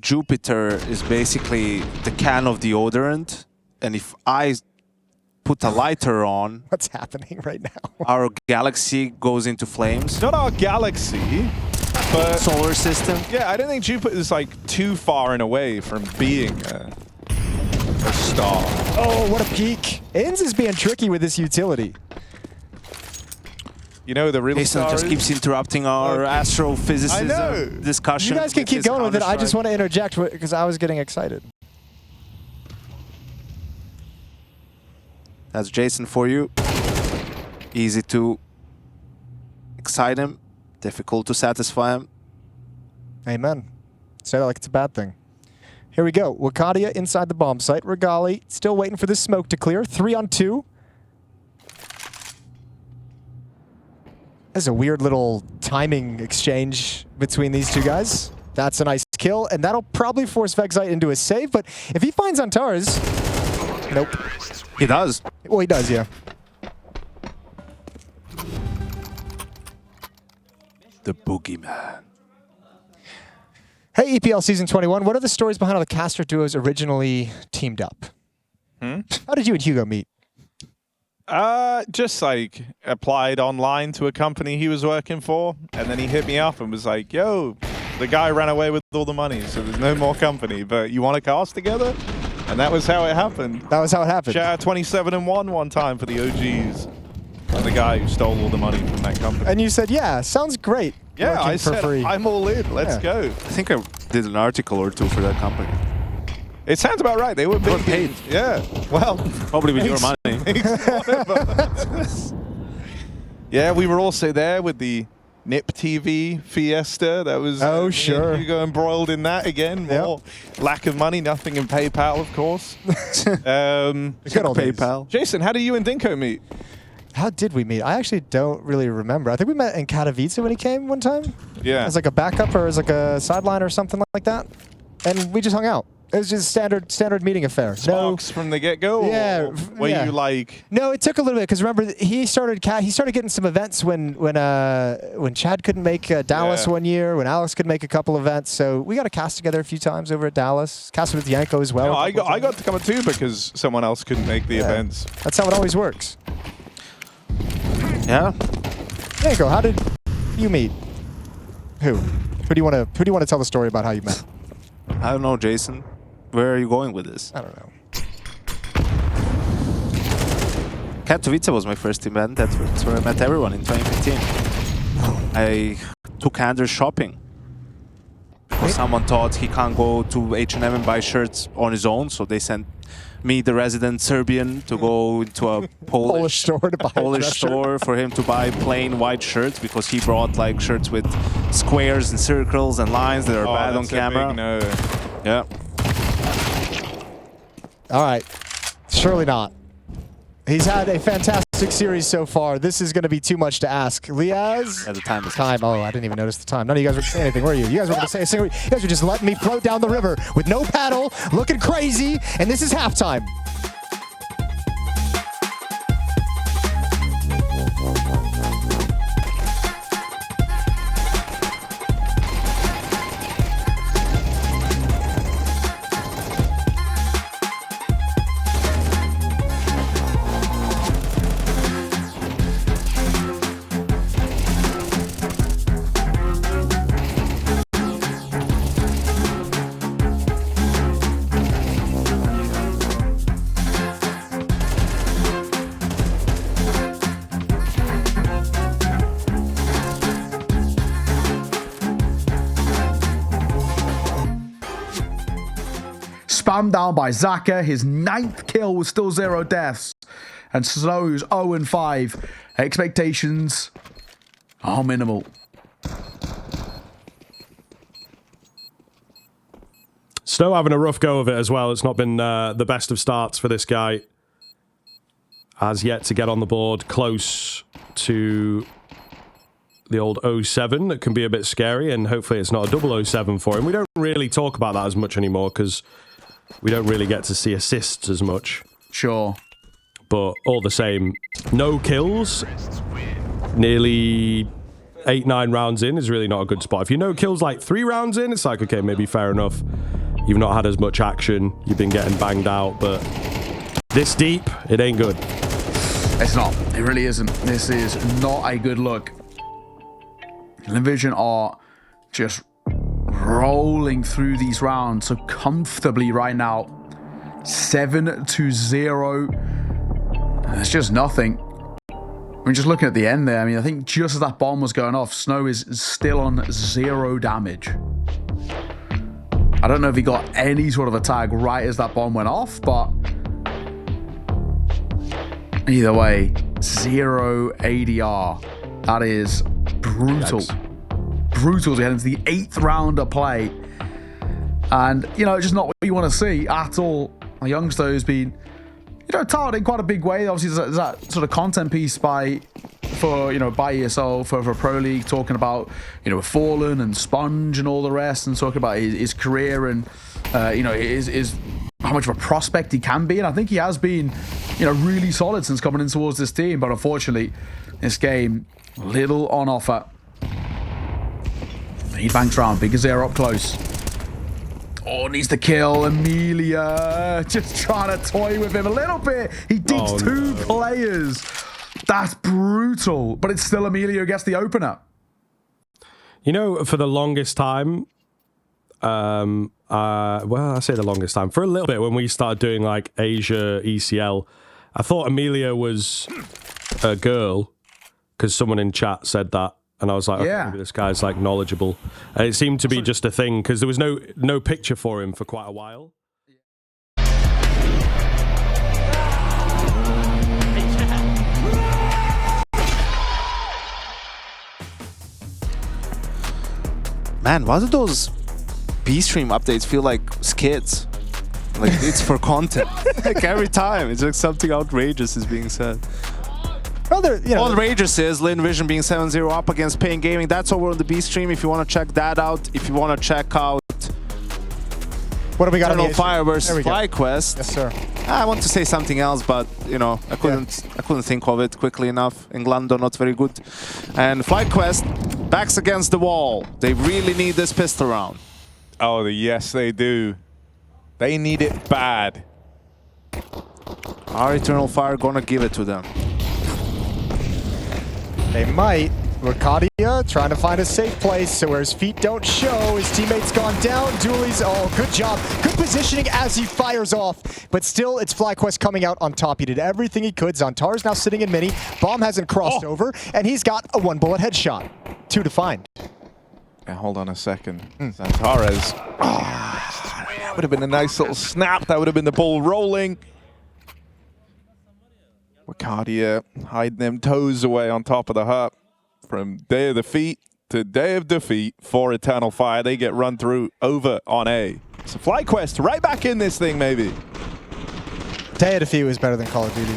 Jupiter is basically the can of deodorant, and if I put a lighter on, What's happening right now? our galaxy goes into flames? Not our galaxy, but Solar system? yeah, I don't think Jupiter is like too far and away from being a star. Oh, what a peek. Inns is being tricky with this utility. You know the real Jason star just is? keeps interrupting our astrophysicism discussion. You guys can with keep his going with it. I just Counter-Strike. want to interject because I was getting excited. That's Jason for you. Easy to excite him, difficult to satisfy him. Amen. Say that like it's a bad thing. Here we go. Wakadia inside the bomb site. Regali still waiting for this smoke to clear. 3-on-2. There's a weird little timing exchange between these two guys. That's a nice kill, and that'll probably force Vexite into a save, but if he finds Antares, nope. He does. Well, he does, yeah. The boogeyman. Hey, EPL Season 21, what are the stories behind how the caster duos originally teamed up? How did you and Hugo meet? Just like applied online to a company he was working for, and then he hit me up and was like, yo, the guy ran away with all the money, so there's no more company, but you want to cast together? And that was how it happened. That was how it happened. Shout out 27-1 one time for the OGs. And the guy who stole all the money from that company. And you said, yeah, sounds great. Yeah, I said, free. I'm all in. Let's go. I think I did an article or two for that company. It sounds about right. They were being paid. Yeah. Well, probably with your money. Yeah, we were also there with the NIP TV Fiesta. That was sure. You go embroiled in that again. More lack of money, nothing in PayPal, of course. Good old PayPal. Jason, how did you and Dinko meet? How did we meet? I actually don't really remember. I think we met in Katowice when he came one time. Yeah. As like a backup or as like a sideline or something like that. And we just hung out. It was just standard meeting affair. Sparks from the get-go? Yeah. Were you like... No, it took a little bit because remember he started getting some events when Chad couldn't make Dallas one year, when Alex could make a couple events. So we got to cast together a few times over at Dallas. Casted with Yanko as well. No, I got to come too because someone else couldn't make the events. That's how it always works. Yeah. Yanko, how did you meet? Who do you want to tell the story about how you met? I don't know, Jason. Where are you going with this? I don't know. Katowice was my first event. That's where I met everyone in 2015. I took Anders shopping. Someone thought he can't go to H&M and buy shirts on his own, so they sent me, the resident Serbian, to go into a Polish store to buy for him to buy plain white shirts because he brought like shirts with squares and circles and lines that are bad on camera. Big no. Yeah. All right. Surely not. He's had a fantastic series so far. This is going to be too much to ask. Liaz? Yeah, the time is Oh, I didn't even notice the time. None of you guys were saying anything, were you? You guys were going to say a single. You guys were just letting me float down the river with no paddle, looking crazy, and this is halftime. Spammed down by Zaka. His 9th kill was still 0 deaths. And Snow's 0-5. Expectations are minimal. Snow having a rough go of it as well. It's not been the best of starts for this guy. Has yet to get on the board close to the old 07. That can be a bit scary, and hopefully it's not a 007 for him. We don't really talk about that as much anymore because we don't really get to see assists as much. Sure. But all the same, no kills. Nearly 8-9 rounds in is really not a good spot. If you no kills like 3 rounds in, it's like, okay, maybe fair enough. You've not had as much action. You've been getting banged out, but this deep, it ain't good. It's not. It really isn't. This is not a good look. Linevision are just rolling through these rounds so comfortably right now. 7-0. There's just nothing. I mean, just looking at the end there, I mean, I think just as that bomb was going off, Snow is still on 0 damage. I don't know if he got any sort of a tag right as that bomb went off, but either way, 0 ADR. That is brutal. Yikes. Brutal to get into the 8th round of play. And, you know, just not what you want to see at all. A youngster who's been, you know, touted in quite a big way. Obviously, there's that sort of content piece by ESL for Pro League, talking about, you know, Fallen and Sponge and all the rest, and talking about his career and, you know, his how much of a prospect he can be. And I think he has been, you know, really solid since coming in towards this team. But unfortunately, this game, little on offer. Lead banks round. Big Azera up close. Oh, needs the kill. Amelia just trying to toy with him a little bit. He digs two players. That's brutal. But it's still Amelia who gets the opener. You know, for the longest time, well, I say the longest time, for a little bit when we started doing like Asia ECL, I thought Amelia was a girl because someone in chat said that. And I was like, okay, maybe this guy's like knowledgeable. And it seemed to be just a thing because there was no picture for him for quite a while. Man, why do those B-Stream updates feel like skits? Like it's for content. Like every time, it's like something outrageous is being said. Well, you know, outrageous is Lin Vision being 7-0 up against Pain Gaming. That's over on the B-Stream if you want to check that out. If you want to check out what do we got? Eternal Fire versus FlyQuest. Yes, sir. I want to say something else, but you know, I couldn't think of it quickly enough. Englando not very good. And FlyQuest backs against the wall. They really need this pistol round. Oh, yes, they do. They need it bad. Our Eternal Fire gonna give it to them. They might. Rakadia trying to find a safe place where his feet don't show. His teammate's gone down. Dooley's, oh, good job. Good positioning as he fires off. But still, it's FlyQuest coming out on top. He did everything he could. Zantar's now sitting in mini. Bomb hasn't crossed over, and he's got a one-bullet headshot. 2 to find. Yeah, hold on a second. Zantares. That would have been a nice little snap. That would have been the ball rolling. Wakadia hiding them toes away on top of the hut. From day of defeat to day of defeat for Eternal Fire. They get run through over on A. So FlyQuest right back in this thing, maybe. Day of Defeat was better than Call of Duty.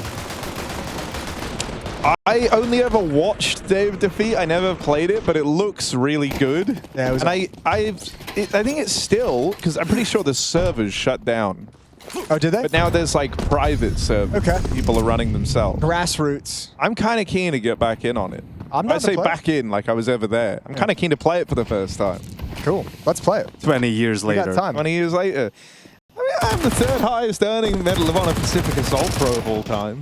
I only ever watched Day of Defeat. I never played it, but it looks really good. Yeah, it was. And I think it's still, because I'm pretty sure the servers shut down. Oh, did they? But now there's like private servers. Okay. People are running themselves. Grassroots. I'm kind of keen to get back in on it. I say back in like I was ever there. I'm kind of keen to play it for the first time. Cool. Let's play it. 20 years later. Got time. 20 years later. I mean, I'm the third highest earning Medal of Honor Pacific Assault Pro of all time.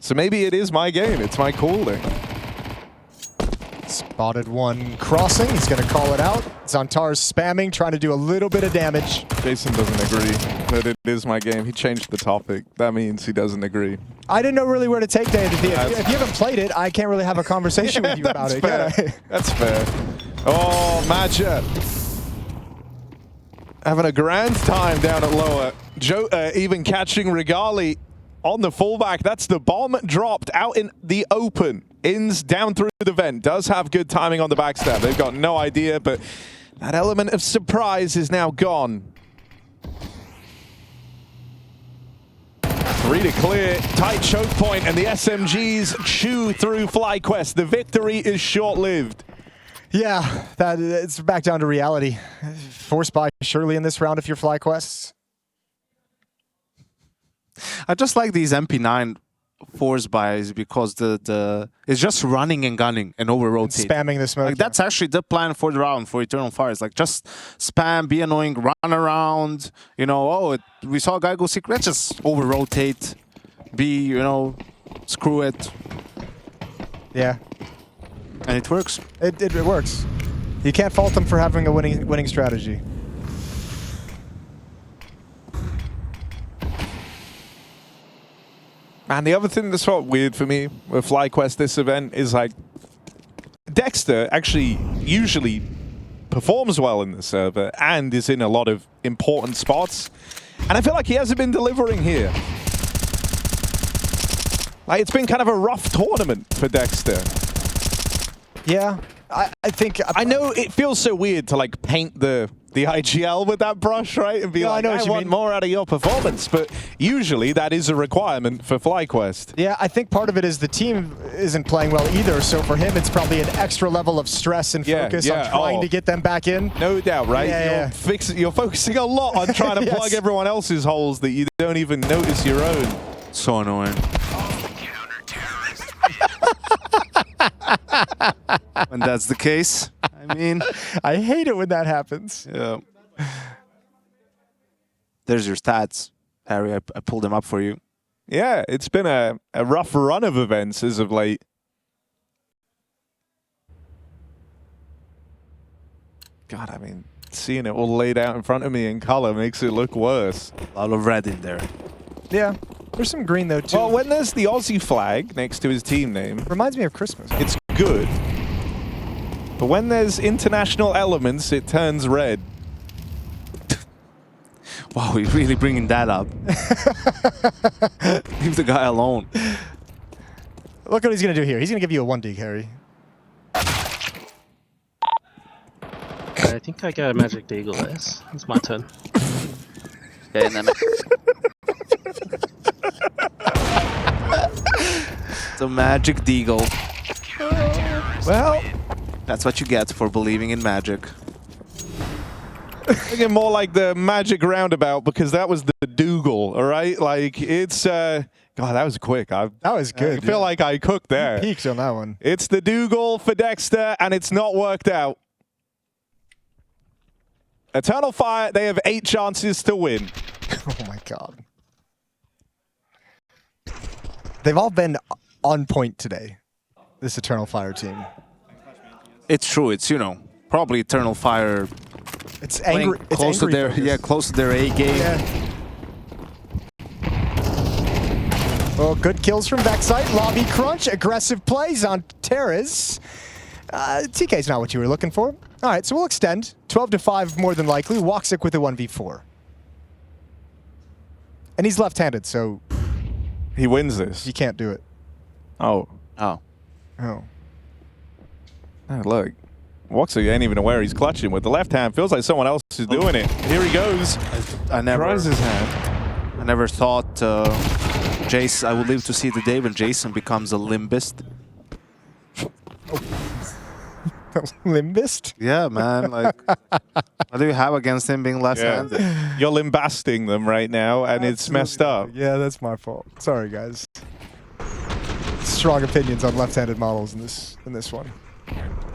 So maybe it is my game. It's my calling. Spotted one crossing. He's going to call it out. Zantar's spamming, trying to do a little bit of damage. Jason doesn't agree that it is my game. He changed the topic. That means he doesn't agree. I didn't know really where to take Day of Defeat. If you haven't played it, I can't really have a conversation with you about it. Fair. That's fair. Oh, Madja. Having a grand time down at lower. Even catching Regali on the fullback. That's the bomb dropped out in the open. Ins down through the vent. Does have good timing on the backstab. They've got no idea, but that element of surprise is now gone. 3 to clear. Tight choke point, and the SMGs chew through FlyQuest. The victory is short-lived. Yeah, it's back down to reality. Forced by surely in this round if you're FlyQuest. I just like these MP9 force buys because it's just running and gunning and over rotating. Spamming the smoke. Like, that's actually the plan for the round for Eternal Fire. It's like just spam, be annoying, run around. You know, we saw a guy go secret. Let's just over rotate. You know, screw it. Yeah. And it works. It works. You can't fault them for having a winning strategy. And the other thing that's felt weird for me with FlyQuest this event is like Dexter actually usually performs well in the server and is in a lot of important spots. And I feel like he hasn't been delivering here. Like, it's been kind of a rough tournament for Dexter. Yeah, I think... I know it feels so weird to like paint the the IGL with that brush, right? And be like, I want more out of your performance. But usually that is a requirement for FlyQuest. Yeah, I think part of it is the team isn't playing well either. So for him, it's probably an extra level of stress and focus on trying to get them back in. No doubt, right? You're focusing a lot on trying to plug everyone else's holes that you don't even notice your own. So annoying. When that's the case, I mean, I hate it when that happens. Yeah. There's your stats, Harry. I pulled them up for you. Yeah, it's been a rough run of events as of late. God, I mean, seeing it all laid out in front of me in color makes it look worse. A lot of red in there. Yeah. There's some green, though, too. Well, when there's the Aussie flag next to his team name... Reminds me of Christmas. It's good. But when there's international elements, it turns red. Wow, we're really bringing that up. Leave the guy alone. Look what he's going to do here. He's going to give you a 1D carry. I think I go Magic Deagle this. It's my turn. Yeah, and then The Magic Deagle. Well, that's what you get for believing in magic. Thinking more like the Magic Roundabout, because that was the Dougal, all right? Like, it's... God, that was quick. That was good. I feel like I cooked there. You peaked on that one. It's the Dougal for Dexter, and it's not worked out. Eternal Fire, they have 8 chances to win. Oh my god. They've all been on point today, this Eternal Fire team. It's true. It's, you know, probably Eternal Fire. It's angry. Close to their close to their A game. Yeah. Well, good kills from Vexite. Lobby crunch, aggressive plays on Terrace. TK's not what you were looking for. All right, so we'll extend. 12-5 more than likely. Woxic with a 1v4. And he's left-handed, so... He wins this. You can't do it. Oh. Oh. Oh. Oh, look. Woxic ain't even aware he's clutching with the left hand. Feels like someone else is doing it. Here he goes. I never... Tries his hand. I never thought Jason... I would live to see the day when Jason becomes a limbist. Limbist? Yeah, man. Like, what do you have against him being left-handed? Yeah. You're limbasting them right now, and it's messed up. Yeah, that's my fault. Sorry, guys. Strong opinions on left-handed models in this one.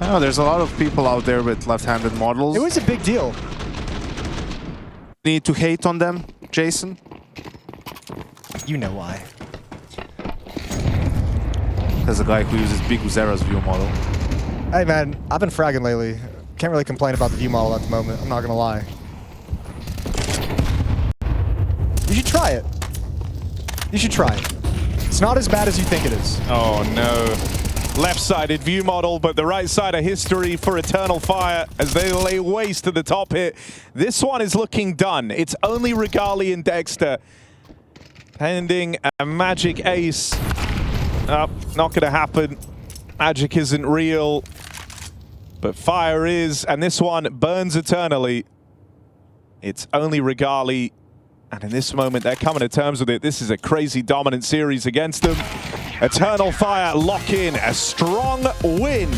I know there's a lot of people out there with left-handed models. It was a big deal. Need to hate on them, Jason? You know why. There's a guy who uses Big Uzera's view model. Hey man, I've been fragging lately. Can't really complain about the view model at the moment, I'm not gonna lie. You should try it. You should try it. It's not as bad as you think it is. Oh no. Left-sided view model, but the right side of history for Eternal Fire as they lay waste to the top hit. This one is looking done. It's only Regali and Dexter. Pending a Magic Ace. Not gonna happen. Magic isn't real, but Fire is, and this one burns eternally. It's only Regali, and in this moment, they're coming to terms with it. This is a crazy dominant series against them. Eternal Fire lock in a strong win.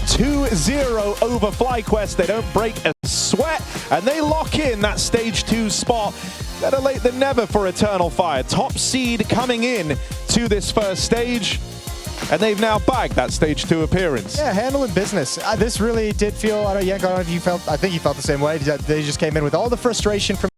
2-0 over FlyQuest. They don't break a sweat, and they lock in that Stage 2 spot. Better late than never for Eternal Fire. Top seed coming in to this first stage. And they've now bagged that Stage 2 appearance. Yeah, handling business. This really did feel, I don't know, Yank, I don't know if you felt, I think you felt the same way. They just came in with all the frustration from